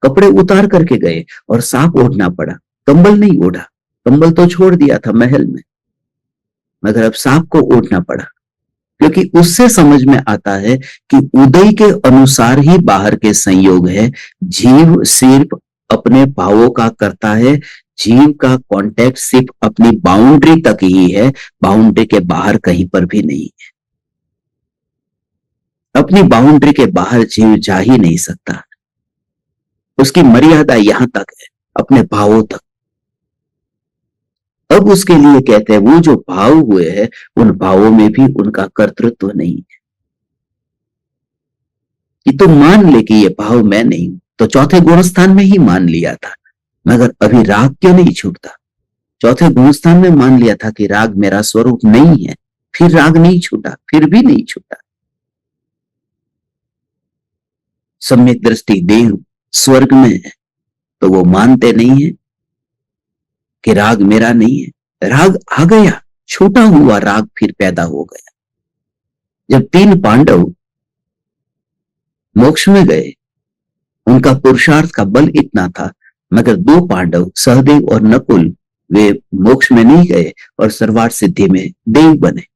कपड़े उतार करके गए और सांप ओढ़ना पड़ा, कंबल नहीं ओढ़ा। कंबल तो छोड़ दिया था महल में, मगर अब सांप को ओढ़ना पड़ा। क्योंकि उससे समझ में आता है कि उदय के अनुसार ही बाहर के संयोग है। जीव सिर्फ अपने भावों का करता है, जीव का कांटेक्ट सिर्फ अपनी बाउंड्री तक ही है, बाउंड्री के बाहर कहीं पर भी नहीं है। अपनी बाउंड्री के बाहर जीव जा ही नहीं सकता, उसकी मर्यादा यहां तक है, अपने भावों तक। अब उसके लिए कहते हैं वो जो भाव हुए हैं उन भावों में भी उनका कर्तृत्व नहीं है। कि तुम मान ले कि ये भाव मैं नहीं हूं, तो चौथे गुणस्थान में ही मान लिया था, मगर अभी राग क्यों नहीं छूटता? चौथे गुणस्थान में मान लिया था कि राग मेरा स्वरूप नहीं है, फिर राग नहीं छूटा, फिर भी नहीं छूटा। सम्यक दृष्टि देव स्वर्ग में है तो वो मानते नहीं है कि राग मेरा नहीं है। राग आ गया, छूटा हुआ राग फिर पैदा हो गया। जब 3 पांडव मोक्ष में गए, उनका पुरुषार्थ का बल इतना था, मगर 2 पांडव सहदेव और नकुल वे मोक्ष में नहीं गए और सर्वार्थ सिद्धि में देव बने।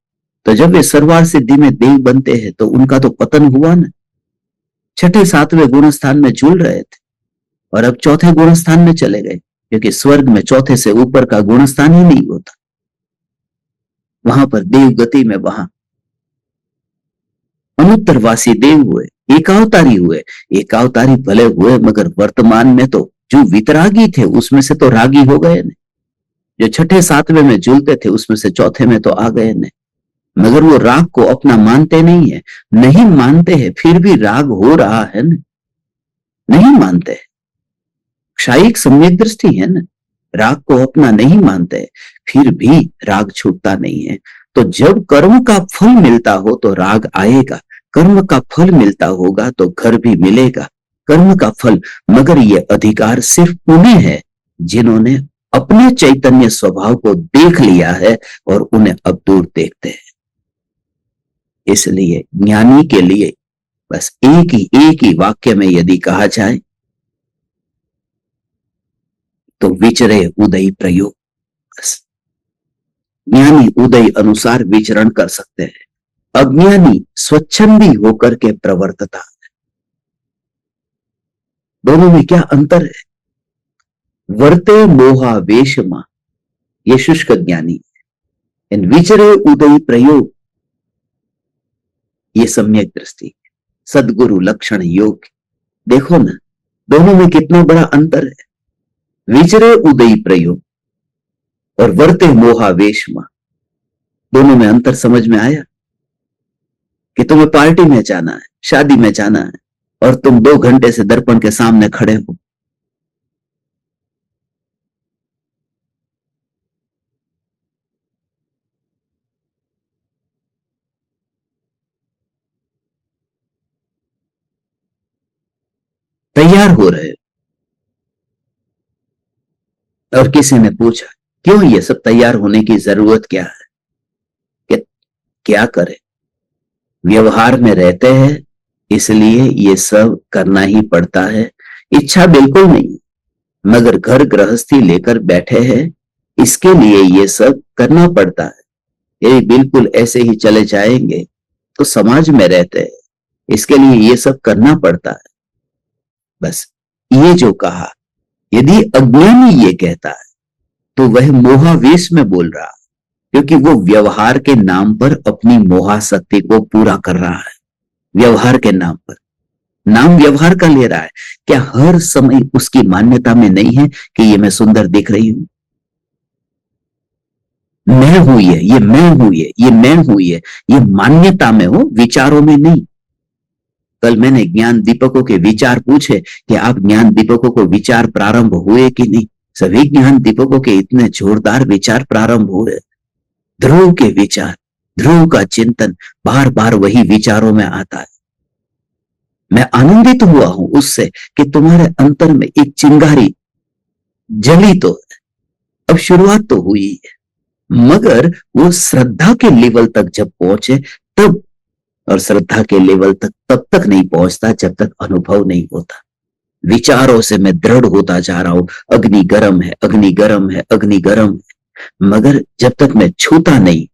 तो जब वे सर्वार्थ सिद्धि में देव बनते हैं तो उनका तो पतन हुआ ना। छठे 7वें गुणस्थान में झूल रहे थे और अब चौथे गुणस्थान में चले गए, क्योंकि स्वर्ग में चौथे से ऊपर का गुणस्थान ही नहीं होता। वहां पर देव गति में वहां अनुत्तरवासी देव हुए, एकावतारी हुए। एकावतारी भले हुए मगर वर्तमान में तो जो वितरागी थे उसमें से तो रागी हो गए ने। जो छठे 7वें में झूलते थे उसमें से चौथे में तो आ गए ने, मगर वो राग को अपना मानते नहीं है। नहीं मानते हैं फिर भी राग हो रहा है ना, नहीं मानते हैं। क्षायिक सम्यक दृष्टि है ना, राग को अपना नहीं मानते फिर भी राग छूटता नहीं है। तो जब कर्म का फल मिलता हो तो राग आएगा, कर्म का फल मिलता होगा तो घर भी मिलेगा। कर्म का फल, मगर ये अधिकार सिर्फ उन्हें है जिन्होंने अपने चैतन्य स्वभाव को देख लिया है और उन्हें अब दूर देखते हैं। इसलिए ज्ञानी के लिए बस एक ही वाक्य में यदि कहा जाए तो विचरे उदय प्रयोग। बस ज्ञानी उदय अनुसार विचरण कर सकते हैं, अज्ञानी स्वच्छंदी होकर के प्रवर्तता है। दोनों में क्या अंतर है? वर्ते मोहा वेशमा ये शुष्क ज्ञानी, इन विचरे उदय प्रयोग ये सम्यक दृष्टि, सदगुरु लक्षण योग। देखो ना, दोनों में कितना बड़ा अंतर है। विचरे उदय प्रयोग और वर्ते मोहावेशमा, दोनों में अंतर समझ में आया? कि तुम्हें पार्टी में जाना है, शादी में जाना है और तुम 2 घंटे से दर्पण के सामने खड़े हो। तैयार हो रहे और किसी ने पूछा क्यों ये सब तैयार होने की जरूरत क्या है? कि क्या करें, व्यवहार में रहते हैं इसलिए ये सब करना ही पड़ता है। इच्छा बिल्कुल नहीं, मगर घर गृहस्थी लेकर बैठे हैं इसके लिए ये सब करना पड़ता है। यदि बिल्कुल ऐसे ही चले जाएंगे तो समाज में रहते हैं, इसके लिए ये सब करना पड़ता है। बस ये जो कहा, यदि अज्ञानी ये कहता है तो वह मोहावेश में बोल रहा है, क्योंकि वो व्यवहार के नाम पर अपनी मोहासक्ति को पूरा कर रहा है। व्यवहार के नाम पर, नाम व्यवहार का ले रहा है। क्या हर समय उसकी मान्यता में नहीं है कि ये मैं सुंदर दिख रही हूं? मैं हूं ये मैं हूं ये मैं हूं ये मान्यता में हो, विचारों में नहीं। कल मैंने ज्ञान दीपकों के विचार पूछे कि आप ज्ञान दीपकों को विचार प्रारंभ हुए कि नहीं। सभी ज्ञान दीपकों के इतने जोरदार विचार प्रारंभ हुए। ध्रुव के विचार, ध्रुव का चिंतन बार बार वही विचारों में आता है। मैं आनंदित हुआ हूं उससे कि तुम्हारे अंतर में एक चिंगारी जली तो है, अब शुरुआत तो हुई है, मगर वो श्रद्धा के लेवल तक जब पहुंचे तब, और श्रद्धा के लेवल तक तब तक नहीं पहुंचता जब तक अनुभव नहीं होता। विचारों से मैं दृढ़ होता जा रहा हूं, अग्नि गर्म है, अग्नि गर्म है, अग्नि गर्म है, मगर जब तक मैं छूता नहीं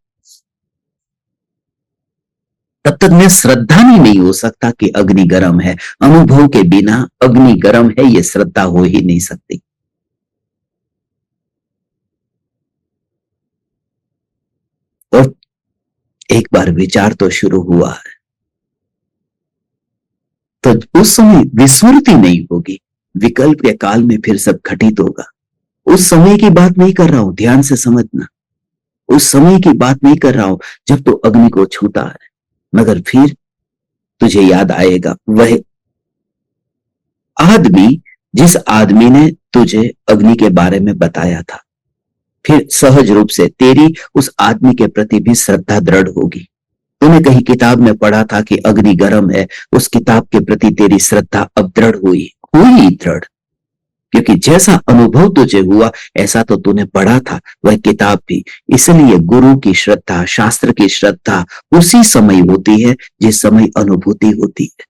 तब तक मैं श्रद्धानी नहीं हो सकता कि अग्नि गर्म है। अनुभव के बिना अग्नि गर्म है ये श्रद्धा हो ही नहीं सकती। और एक बार विचार तो शुरू हुआ है तो उस समय विस्मृति नहीं होगी, विकल्प के काल में फिर सब घटित होगा। उस समय की बात नहीं कर रहा हूं, ध्यान से समझना, उस समय की बात नहीं कर रहा हूं जब तू अग्नि को छूता है, मगर फिर तुझे याद आएगा वह आदमी जिस आदमी ने तुझे अग्नि के बारे में बताया था। फिर सहज रूप से तेरी उस आदमी के प्रति भी श्रद्धा दृढ़ होगी। तूने कहीं किताब में पढ़ा था कि अग्नि गर्म है, उस किताब के प्रति तेरी श्रद्धा अब दृढ़ हुई दृढ़, क्योंकि जैसा अनुभव तुझे हुआ ऐसा तो तूने पढ़ा था वह किताब भी। इसलिए गुरु की श्रद्धा, शास्त्र की श्रद्धा उसी समय होती है जिस समय अनुभूति होती है।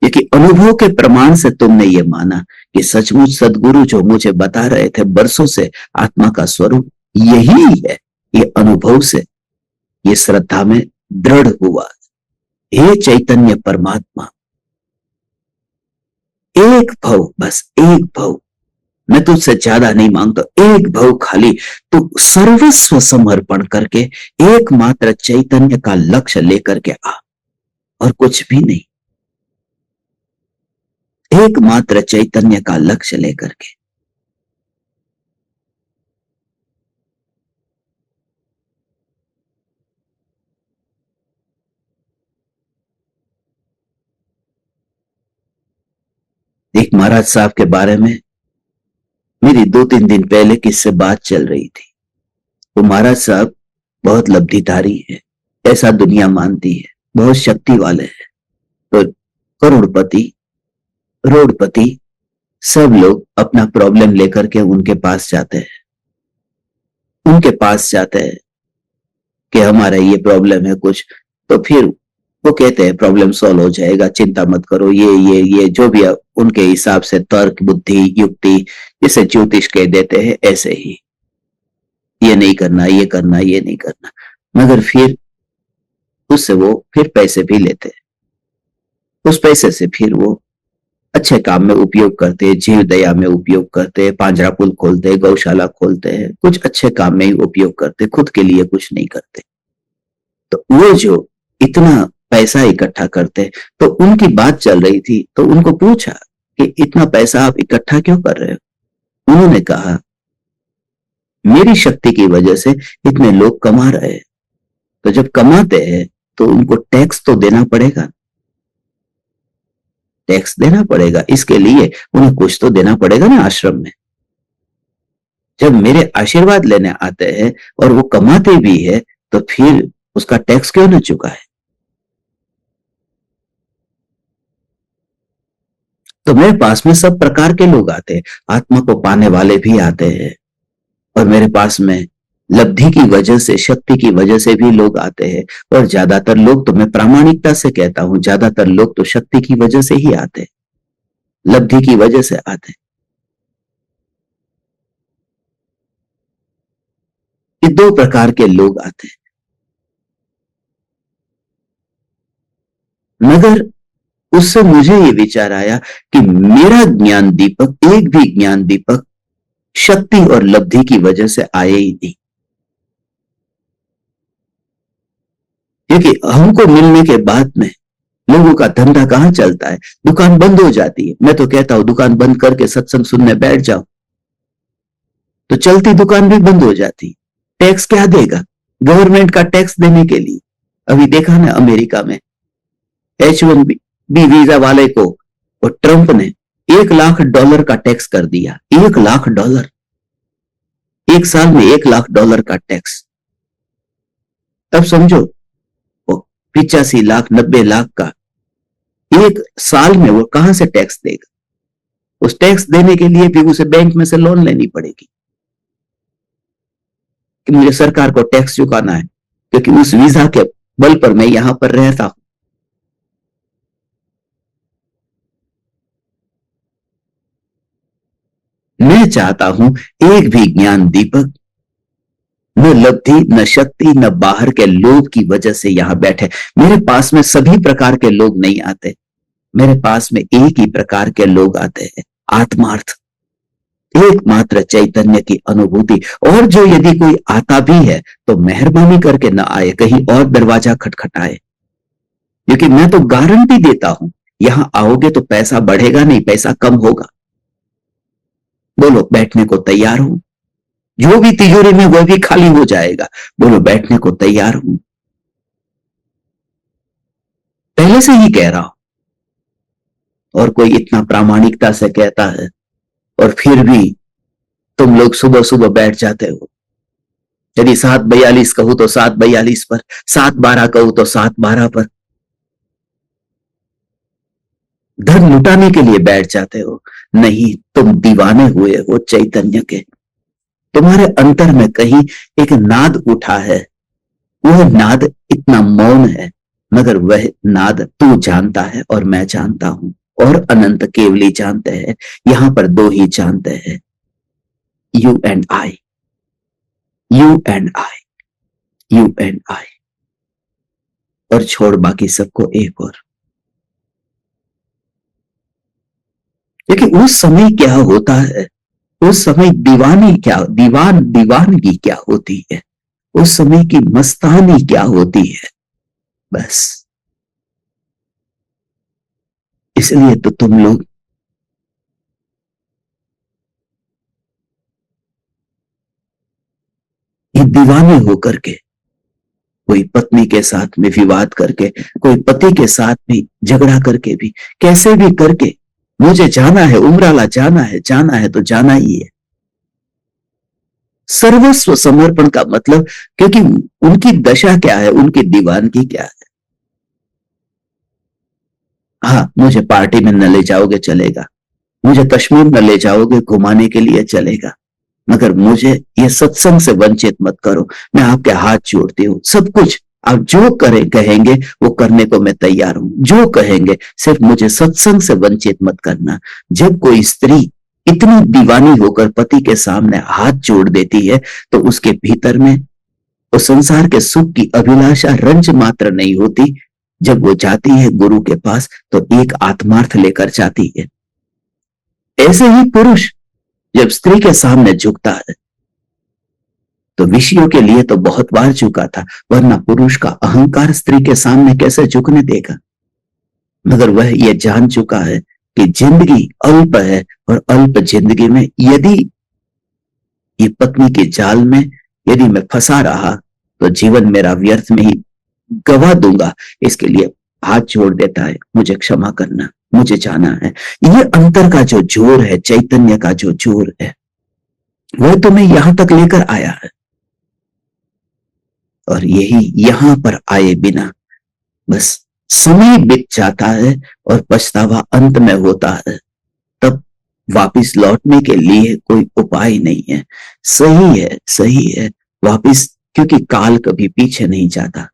क्योंकि अनुभव के प्रमाण से तुमने ये माना कि सचमुच सदगुरु जो मुझे बता रहे थे बरसों से आत्मा का स्वरूप यही है, ये अनुभव से ये श्रद्धा में दृढ़ हुआ। हे चैतन्य परमात्मा, एक भव, बस एक भव, मैं तुझसे ज्यादा नहीं मांगता, एक भव खाली तू सर्वस्व समर्पण करके एकमात्र चैतन्य का लक्ष्य लेकर के आ, और कुछ भी नहीं, एकमात्र चैतन्य का लक्ष्य लेकर के। एक महाराज साहब के बारे में मेरी 2-3 दिन पहले किससे बात चल रही थी। वो महाराज साहब बहुत लब्धिधारी है, ऐसा दुनिया मानती है, बहुत शक्ति वाले हैं, तो करोड़पति, रोडपति, सब लोग अपना प्रॉब्लम लेकर के उनके पास जाते हैं, उनके पास जाते हैं कि हमारा ये प्रॉब्लम है कुछ, तो फिर वो कहते हैं प्रॉब्लम सॉल्व हो जाएगा, चिंता मत करो, ये जो भी उनके हिसाब से तर्क, बुद्धि, युक्ति, जिसे ज्योतिष कह देते हैं, ऐसे ही ये नहीं करना, ये करना, ये नहीं करना, मगर फिर उससे वो फिर पैसे भी लेते हैं। उस पैसे से फिर वो अच्छे काम में उपयोग करते हैं, जीव दया में उपयोग करते हैं, पांजरा पुल खोलते हैं, गौशाला खोलते हैं, कुछ अच्छे काम में ही उपयोग करते, खुद के लिए कुछ नहीं करते। तो वो जो इतना पैसा इकट्ठा करते, तो उनकी बात चल रही थी, तो उनको पूछा कि इतना पैसा आप इकट्ठा क्यों कर रहे हो। उन्होंने कहा मेरी शक्ति की वजह से इतने लोग कमा रहे हैं, तो जब कमाते हैं तो उनको टैक्स तो देना पड़ेगा, टैक्स देना पड़ेगा, इसके लिए उन्हें कुछ तो देना पड़ेगा ना आश्रम में। जब मेरे आशीर्वाद लेने आते हैं और वो कमाते भी है, तो फिर उसका टैक्स क्यों न चुकाए। तो मेरे पास में सब प्रकार के लोग आते हैं, आत्मा को पाने वाले भी आते हैं, और मेरे पास में लब्धि की वजह से, शक्ति की वजह से भी लोग आते हैं, और ज्यादातर लोग, तो मैं प्रामाणिकता से कहता हूं, ज्यादातर लोग तो शक्ति की वजह से ही आते हैं, लब्धि की वजह से आते हैं। ये दो प्रकार के लोग आते हैं, मगर उससे मुझे ये विचार आया कि मेरा ज्ञान दीपक, एक भी ज्ञान दीपक शक्ति और लब्धि की वजह से आए ही नहीं। क्योंकि हमको मिलने के बाद में लोगों का धंधा कहां चलता है, दुकान बंद हो जाती है। मैं तो कहता हूं दुकान बंद करके सत्संग सुनने बैठ जाओ, तो चलती दुकान भी बंद हो जाती। टैक्स क्या देगा? गवर्नमेंट का टैक्स देने के लिए। अभी देखा ना अमेरिका में H1B वीजा वाले को और ट्रंप ने $1 लाख का टैक्स कर दिया। $1 लाख, एक साल में $1 लाख का टैक्स। तब समझो वो 85 लाख 90 लाख का एक साल में वो कहां से टैक्स देगा? उस टैक्स देने के लिए भी उसे बैंक में से लोन लेनी पड़ेगी कि मुझे सरकार को टैक्स चुकाना है, क्योंकि उस वीजा के बल पर मैं यहां पर रहता हूं। मैं चाहता हूं एक भी ज्ञान दीपक न लब्धि न शक्ति न बाहर के लोभ की वजह से यहां बैठे। मेरे पास में सभी प्रकार के लोग नहीं आते, मेरे पास में एक ही प्रकार के लोग आते हैं, आत्मार्थ, एकमात्र चैतन्य की अनुभूति। और जो यदि कोई आता भी है तो मेहरबानी करके ना आए, कहीं और दरवाजा खटखटाए, क्योंकि मैं तो गारंटी देता हूं यहां आओगे तो पैसा बढ़ेगा नहीं, पैसा कम होगा। बोलो बैठने को तैयार हूं? जो भी तिजोरी में वह भी खाली हो जाएगा। बोलो बैठने को तैयार हूं? पहले से ही कह रहा हूं। और कोई इतना प्रामाणिकता से कहता है और फिर भी तुम लोग सुबह सुबह बैठ जाते हो। यदि 7:42 कहूं तो 7:42 पर, 7:12 कहूं तो 7:12 पर। धन लुटाने के लिए बैठ जाते हो। नहीं, तुम दीवाने हुए हो चैतन्य के। तुम्हारे अंतर में कहीं एक नाद उठा है, वह नाद इतना मौन है, मगर वह नाद तू जानता है और मैं जानता हूं, और अनंत केवली जानते हैं। यहां पर दो ही जानते हैं, you and I, you and I, you and I, और छोड़ बाकी सबको एक और। लेकिन उस समय क्या होता है, उस समय दीवानगी क्या होती है, उस समय की मस्तानी क्या होती है, बस। इसलिए तो तुम लोग ये दीवाने होकर के, कोई पत्नी के साथ में विवाद करके, कोई पति के साथ भी झगड़ा करके भी, कैसे भी करके मुझे जाना है, उमराला जाना है तो जाना ही है। सर्वस्व समर्पण का मतलब, क्योंकि उनकी दशा क्या है, उनकी दीवानगी क्या है। हाँ, मुझे पार्टी में न ले जाओगे चलेगा, मुझे कश्मीर न ले जाओगे घुमाने के लिए चलेगा, मगर मुझे ये सत्संग से वंचित मत करो। मैं आपके हाथ जोड़ती हूँ, सब कुछ आप जो कहेंगे वो करने को मैं तैयार हूं, जो कहेंगे, सिर्फ मुझे सत्संग से वंचित मत करना। जब कोई स्त्री इतनी दीवानी होकर पति के सामने हाथ जोड़ देती है तो उसके भीतर में उस संसार के सुख की अभिलाषा रंज मात्र नहीं होती। जब वो जाती है गुरु के पास तो एक आत्मार्थ लेकर जाती है। ऐसे ही पुरुष जब स्त्री के सामने झुकता है तो विषयों के लिए तो बहुत बार झुका था, वरना पुरुष का अहंकार स्त्री के सामने कैसे झुकने देगा। मगर वह यह जान चुका है कि जिंदगी अल्प है, और अल्प जिंदगी में यदि ये पत्नी के जाल में यदि मैं फंसा रहा तो जीवन मेरा व्यर्थ में ही गवा दूंगा। इसके लिए हाथ जोड़ देता है, मुझे क्षमा करना, मुझे जाना है। ये अंतर का जो जोर है, चैतन्य का जो जोर है, वह तुम्हें यहां तक लेकर आया है। और यही यहां पर आए बिना बस समय बीत जाता है और पछतावा अंत में होता है। तब वापिस लौटने के लिए कोई उपाय नहीं है। सही है, सही है, वापिस, क्योंकि काल कभी पीछे नहीं जाता।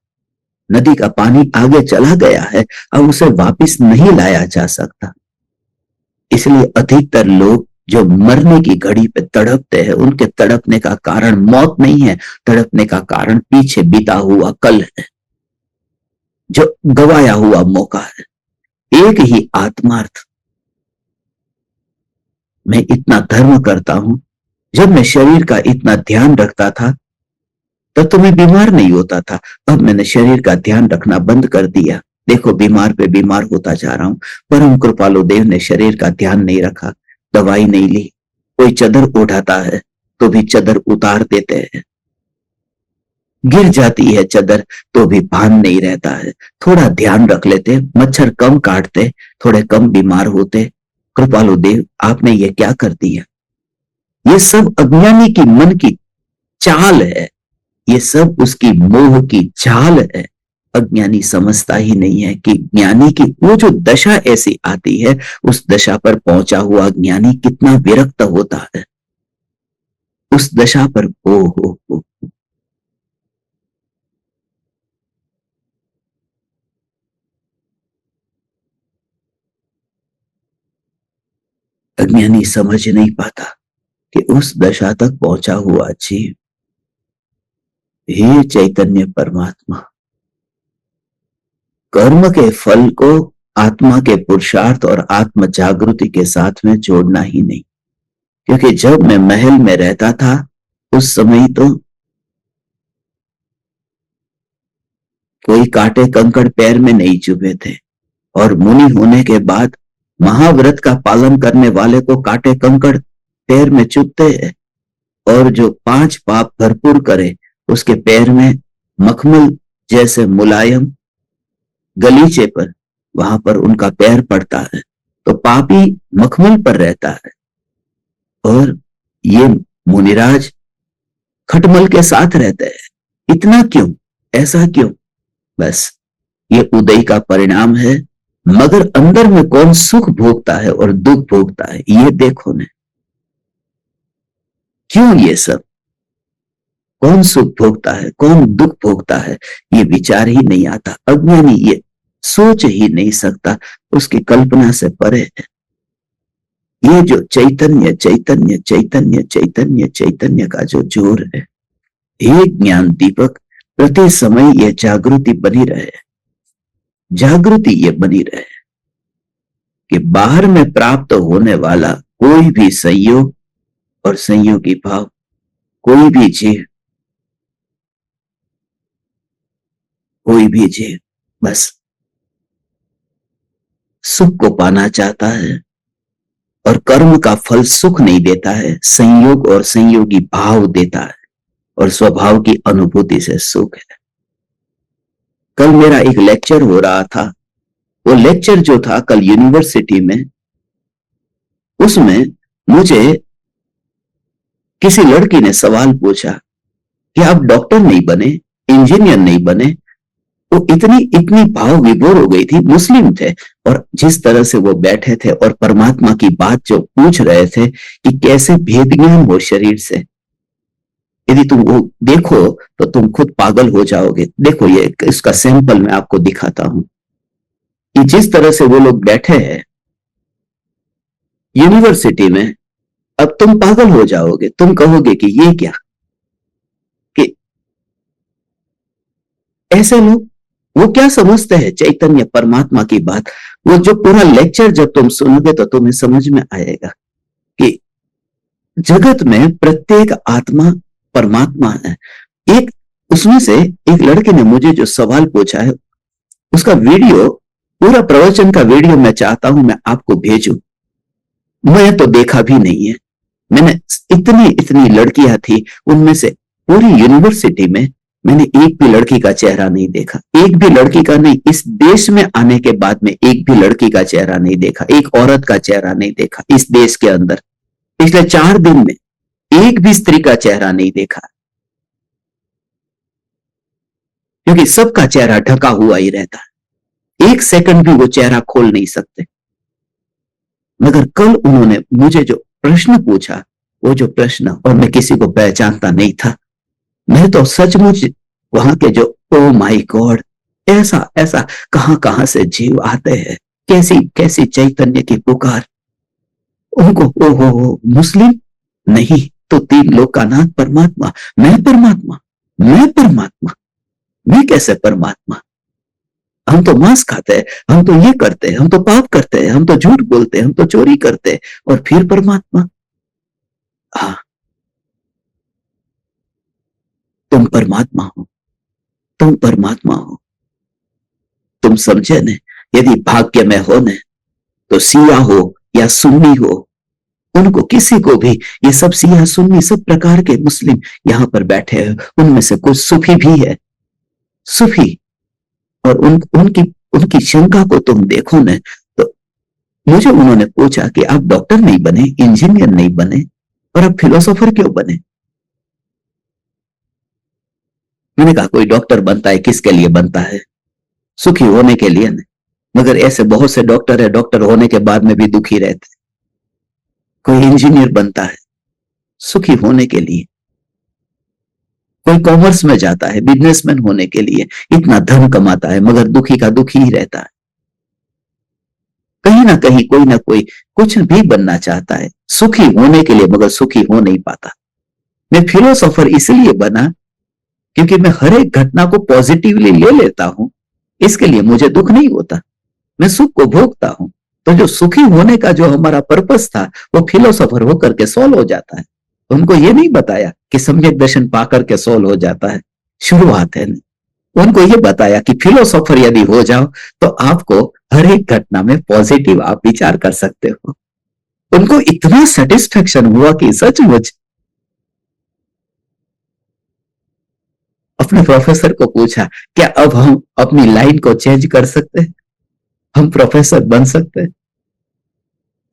नदी का पानी आगे चला गया है, अब उसे वापिस नहीं लाया जा सकता। इसलिए अधिकतर लोग जो मरने की घड़ी पे तड़पते हैं, उनके तड़पने का कारण मौत नहीं है, तड़पने का कारण पीछे बीता हुआ कल है, जो गवाया हुआ मौका है। एक ही आत्मार्थ। मैं इतना धर्म करता हूं, जब मैं शरीर का इतना ध्यान रखता था तब तो मैं बीमार नहीं होता था। अब मैंने शरीर का ध्यान रखना बंद कर दिया, देखो बीमार पे बीमार होता जा रहा हूं। परम कृपालु देव ने शरीर का ध्यान नहीं रखा, दवाई नहीं ली। कोई चदर उठाता है तो भी चदर उतार देते हैं। गिर जाती है चादर तो भी भान नहीं रहता है। थोड़ा ध्यान रख लेते, मच्छर कम काटते, थोड़े कम बीमार होते। कृपालु देव, आपने ये क्या कर दिया? ये सब अज्ञानी की मन की चाल है, ये सब उसकी मोह की चाल है। अज्ञानी समझता ही नहीं है कि ज्ञानी की वो जो दशा ऐसी आती है, उस दशा पर पहुंचा हुआ ज्ञानी कितना विरक्त होता है। उस दशा पर हो अज्ञानी समझ नहीं पाता कि उस दशा तक पहुंचा हुआ जीव, हे चैतन्य परमात्मा, कर्म के फल को आत्मा के पुरुषार्थ और आत्म जागृति के साथ में जोड़ना ही नहीं। क्योंकि जब मैं महल में रहता था उस समय तो कोई कांटे कंकड़ पैर में नहीं चुभे थे, और मुनि होने के बाद महाव्रत का पालन करने वाले को कांटे कंकड़ पैर में चुभते हैं, और जो 5 पाप भरपूर करे उसके पैर में मखमल जैसे मुलायम गलीचे पर, वहां पर उनका पैर पड़ता है, तो पापी मखमल पर रहता है, और ये मुनिराज खटमल के साथ रहते हैं। इतना क्यों? ऐसा क्यों? बस ये उदय का परिणाम है। मगर अंदर में कौन सुख भोगता है और दुख भोगता है, ये देखो ने। क्यों ये सब? कौन सुख भोगता है, कौन दुख भोगता है, ये विचार ही नहीं आता। अज्ञानी ये सोच ही नहीं सकता, उसकी कल्पना से परे है। ये जो चैतन्य चैतन्य चैतन्य चैतन्य चैतन्य का जो जोर है, हे ज्ञान दीपक, प्रति समय यह जागृति बनी रहे, जागृति ये बनी रहे कि बाहर में प्राप्त होने वाला कोई भी संयोग और संयोगी भाव, कोई भी जीव, कोई भी जीव बस सुख को पाना चाहता है, और कर्म का फल सुख नहीं देता है, संयोग और संयोगी भाव देता है, और स्वभाव की अनुभूति से सुख है। कल मेरा एक लेक्चर हो रहा था, वो लेक्चर जो था कल यूनिवर्सिटी में, उसमें मुझे किसी लड़की ने सवाल पूछा कि आप डॉक्टर नहीं बने, इंजीनियर नहीं बने। वो इतनी इतनी भाव विभोर हो गई थी, मुस्लिम थे, और जिस तरह से वो बैठे थे और परमात्मा की बात जो पूछ रहे थे कि कैसे भेद ज्ञान हो शरीर से, यदि तुम वो देखो तो तुम खुद पागल हो जाओगे। देखो ये इसका सैंपल मैं आपको दिखाता हूं कि जिस तरह से वो लोग बैठे हैं यूनिवर्सिटी में, अब तुम पागल हो जाओगे, तुम कहोगे कि ये क्या, कि ऐसे लोग वो क्या समझते हैं चैतन्य परमात्मा की बात। वो जो पूरा लेक्चर जब तुम सुनोगे तो तुम्हें समझ में आएगा कि जगत में प्रत्येक आत्मा परमात्मा है। एक उसमें से एक लड़के ने मुझे जो सवाल पूछा है, उसका वीडियो, पूरा प्रवचन का वीडियो मैं चाहता हूं मैं आपको भेजूं। मैं तो देखा भी नहीं है, मैंने इतनी इतनी लड़कियां थी, उनमें से पूरी यूनिवर्सिटी में मैंने एक भी लड़की का चेहरा नहीं देखा, एक भी लड़की का नहीं। इस देश में आने के बाद में एक भी लड़की का चेहरा नहीं देखा, एक औरत का चेहरा नहीं देखा इस देश के अंदर। पिछले 4 दिन में एक भी स्त्री का चेहरा नहीं देखा, क्योंकि सबका चेहरा ढका हुआ ही रहता है, एक सेकंड भी वो चेहरा खोल नहीं सकते। मगर कल उन्होंने मुझे जो प्रश्न पूछा, वो जो प्रश्न, और मैं किसी को पहचानता नहीं था, मैं तो सचमुच वहां के जो ओ माय गॉड, ऐसा ऐसा कहां कहां से जीव आते हैं, कैसी कैसी चैतन्य की पुकार। उनको ओ हो मुस्लिम नहीं तो 3 लोग का नाथ परमात्मा, मैं परमात्मा, मैं परमात्मा, मैं कैसे परमात्मा? हम तो मांस खाते हैं, हम तो ये करते हैं, हम तो पाप करते हैं, हम तो झूठ बोलते हैं, हम तो चोरी करते हैं, और फिर परमात्मा? हाँ, तुम परमात्मा हो, तुम परमात्मा हो। तुम समझे ने? यदि भाग्य में हो ने तो सिया हो या सुन्नी हो, उनको किसी को भी, ये सब सिया सुन्नी सब प्रकार के मुस्लिम यहां पर बैठे हैं, उनमें से कुछ सूफी भी है, सूफी, और उनकी उनकी शंका को तुम देखो न, तो मुझे उन्होंने पूछा कि आप डॉक्टर नहीं बने, इंजीनियर नहीं बने, और आप फिलोसोफर क्यों बने? मैंने कहा कोई डॉक्टर बनता है किसके लिए बनता है? सुखी होने के लिए नहीं। मगर ऐसे बहुत से डॉक्टर है, डॉक्टर होने के बाद में भी दुखी रहते। कोई इंजीनियर बनता है सुखी होने के लिए, कोई कॉमर्स में जाता है बिजनेसमैन होने के लिए, इतना धन कमाता है मगर दुखी का दुखी ही रहता है। कहीं ना कहीं कोई ना कोई कुछ भी बनना चाहता है सुखी होने के लिए, मगर सुखी हो नहीं पाता। मैं फिलोसोफर इसलिए बना क्योंकि मैं हर एक घटना को पॉजिटिवली ले लेता हूं, इसके लिए मुझे दुख नहीं होता, मैं सुख को भोगता हूं। तो जो सुखी होने का जो हमारा पर्पस था वो फिलोसोफर होकर के सॉल्व हो जाता है। उनको ये नहीं बताया कि सम्यक दर्शन पाकर के सॉल्व हो जाता है, शुरुआत है। उनको ये बताया कि फिलोसोफर यदि हो जाओ तो आपको हर एक घटना में पॉजिटिव आप विचार कर सकते हो। उनको इतना सेटिस्फेक्शन हुआ कि सचमुच। अपने प्रोफेसर को पूछा क्या अब हम अपनी लाइन को चेंज कर सकते हैं, हम प्रोफेसर बन सकते हैं?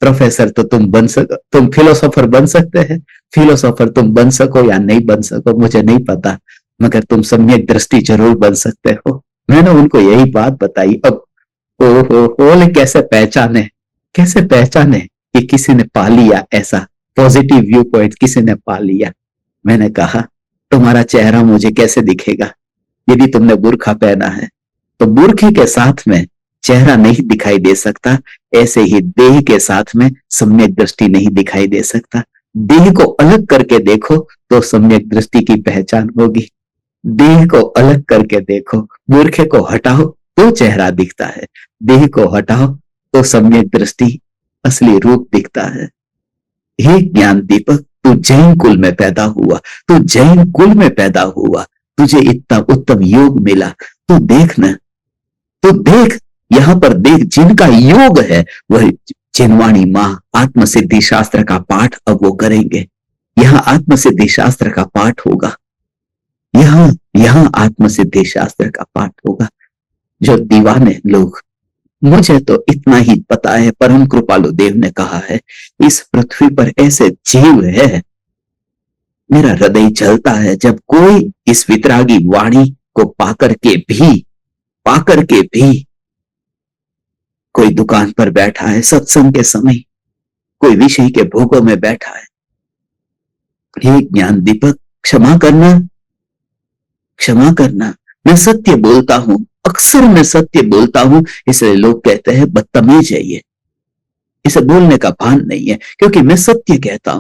प्रोफेसर तो तुम फिलोसोफर बन सकते हैं, फिलोसोफर तुम बन सको या नहीं बन सको मुझे नहीं पता, मगर तुम सम्यक दृष्टि जरूर बन सकते हो। मैंने उनको यही बात बताई। अब ओले कैसे पहचाने कि किसी ने पा लिया, ऐसा पॉजिटिव व्यू पॉइंट किसी ने पा लिया। मैंने कहा तुम्हारा चेहरा मुझे कैसे दिखेगा? यदि तुमने बुर्खा पहना है तो बुर्खे के साथ में चेहरा नहीं दिखाई दे सकता, ऐसे ही देह के साथ में सम्यक दृष्टि नहीं दिखाई दे सकता। देह को अलग करके देखो तो सम्यक दृष्टि की पहचान होगी। देह को अलग करके देखो, बुर्खे को हटाओ तो चेहरा दिखता है, देह को हटाओ तो सम्यक दृष्टि असली रूप दिखता है। हे ज्ञान दीपक, तू जैन कुल में पैदा हुआ, तू जैन कुल में पैदा हुआ, तुझे इतना उत्तम योग मिला। तू देख न, तू देख, यहां पर देख जिनका योग है वह जिनवाणी मां आत्मसिद्धि शास्त्र का पाठ अब वो करेंगे। यहां आत्मसिद्धि शास्त्र का पाठ होगा, यहां आत्मसिद्धि शास्त्र का पाठ होगा। जो दीवाने लोग, मुझे तो इतना ही पता है, परम कृपालु देव ने कहा है इस पृथ्वी पर ऐसे जीव है, मेरा हृदय जलता है जब कोई इस वितरागी वाणी को पाकर के भी कोई दुकान पर बैठा है सत्संग के समय, कोई विषय के भोगों में बैठा है। हे ज्ञान दीपक, क्षमा करना, मैं सत्य बोलता हूं, अक्सर मैं सत्य बोलता हूं, इसलिए लोग कहते हैं बदतमीज है ये, इसे बोलने का भान नहीं है, क्योंकि मैं सत्य कहता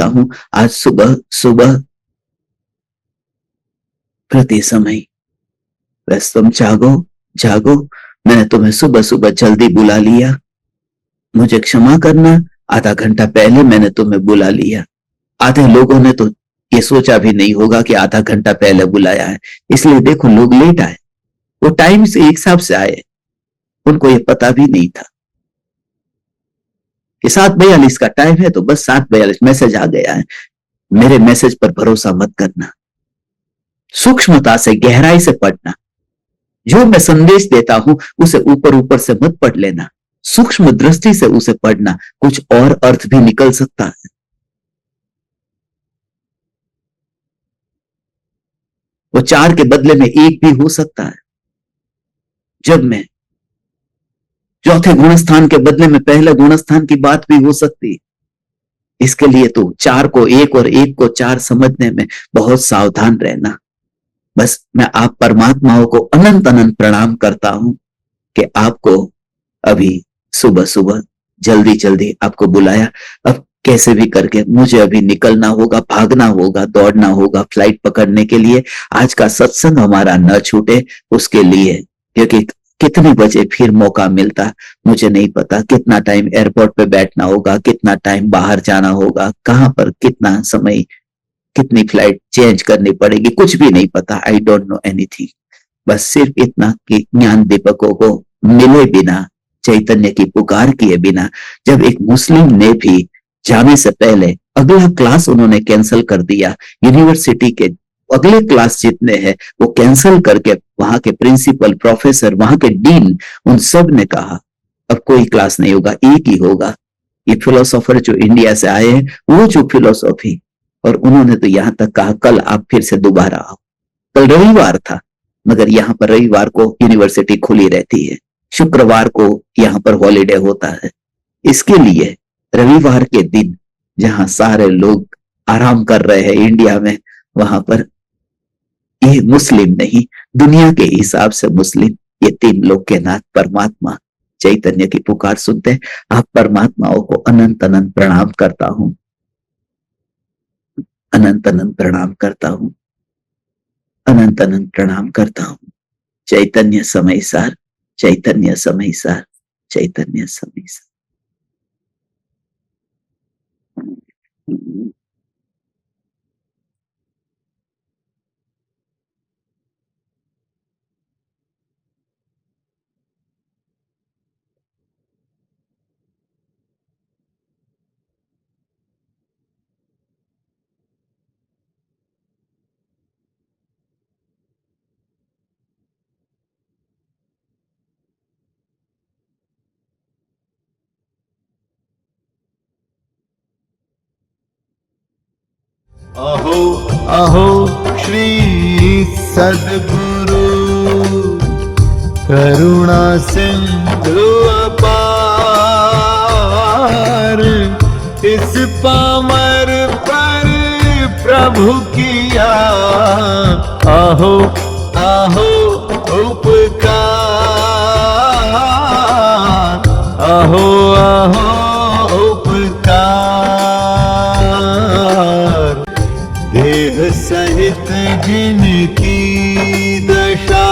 हूं। आज सुबह प्रति समय बस तुम जागो, मैंने तुम्हें सुबह सुबह जल्दी बुला लिया, मुझे क्षमा करना। आधा घंटा पहले मैंने तुम्हें बुला लिया। आधे लोगों ने तो ये सोचा भी नहीं होगा कि आधा घंटा पहले बुलाया है, इसलिए देखो लोग लेट आए, वो टाइम से एक हिसाब से आए, उनको ये पता भी नहीं था कि 7:42 का टाइम है, तो बस 7:42 मैसेज आ गया है। मेरे मैसेज पर भरोसा मत करना, सूक्ष्मता से गहराई से पढ़ना। जो मैं संदेश देता हूं उसे ऊपर से मत पढ़ लेना, सूक्ष्म दृष्टि से उसे पढ़ना, कुछ और अर्थ भी निकल सकता है। वो 4 के बदले में 1 भी हो सकता है। जब मैं चौथे गुणस्थान के बदले में पहले गुणस्थान की बात भी हो सकती है। इसके लिए तो 4 को 1 और 1 को 4 समझने में बहुत सावधान रहना। बस मैं आप परमात्माओं को अनंत अनंत प्रणाम करता हूं कि आपको अभी सुबह सुबह जल्दी आपको बुलाया। अब कैसे भी करके मुझे अभी निकलना होगा, भागना होगा, दौड़ना होगा फ्लाइट पकड़ने के लिए। आज का सत्संग हमारा न छूटे उसके लिए, क्योंकि कितने बजे फिर मौका मिलता मुझे नहीं पता, कितना टाइम एयरपोर्ट पे बैठना होगा, कितना टाइम बाहर जाना होगा, कहां पर कितना समय, कितनी फ्लाइट चेंज करनी पड़ेगी, कुछ भी नहीं पता। I don't know anything. बस सिर्फ इतना कि ज्ञान दीपकों को मिले बिना चैतन्य की पुकार किए बिना जब एक मुस्लिम ने भी जाने से पहले अगला क्लास उन्होंने कैंसिल कर दिया, यूनिवर्सिटी के अगले क्लास जितने हैं वो कैंसिल करके वहां के प्रिंसिपल, प्रोफेसर, वहां के डीन, उन सब ने कहा अब कोई क्लास नहीं होगा, एक ही होगा। ये फिलोसोफर जो इंडिया से आए हैं वो जो फिलोसॉफी, और उन्होंने तो यहां तक कहा कल आप फिर से दोबारा आओ। कल रविवार था, मगर यहाँ पर रविवार को यूनिवर्सिटी खुली रहती है, शुक्रवार को यहाँ पर हॉलीडे होता है। इसके लिए रविवार के दिन जहां सारे लोग आराम कर रहे हैं इंडिया में, वहां पर ये मुस्लिम नहीं, दुनिया के हिसाब से मुस्लिम, ये तीन लोग के नाथ परमात्मा चैतन्य की पुकार सुनते हैं। आप परमात्माओं को अनंत अनंत प्रणाम करता हूं, अनंत अनंत प्रणाम करता हूं, अनंत अनंत प्रणाम करता हूं। चैतन्य समय सार, चैतन्य समय सार, चैतन्य समय सार। अहो अहो श्री सद्गुरु करुणा सिंधु अपार, इस पामर पर प्रभु किया अहो अहो उपकार, अहो अहो उपकार। देह सहित जिनकी दशा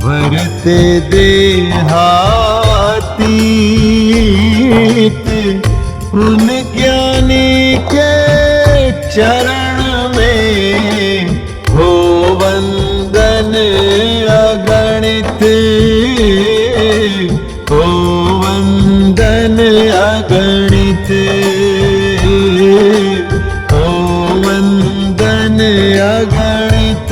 वरते देहातीत, उन ज्ञानी के चरण में हो वंदन अगणित, हो वंदन अगणित, हो वंदन अगणित।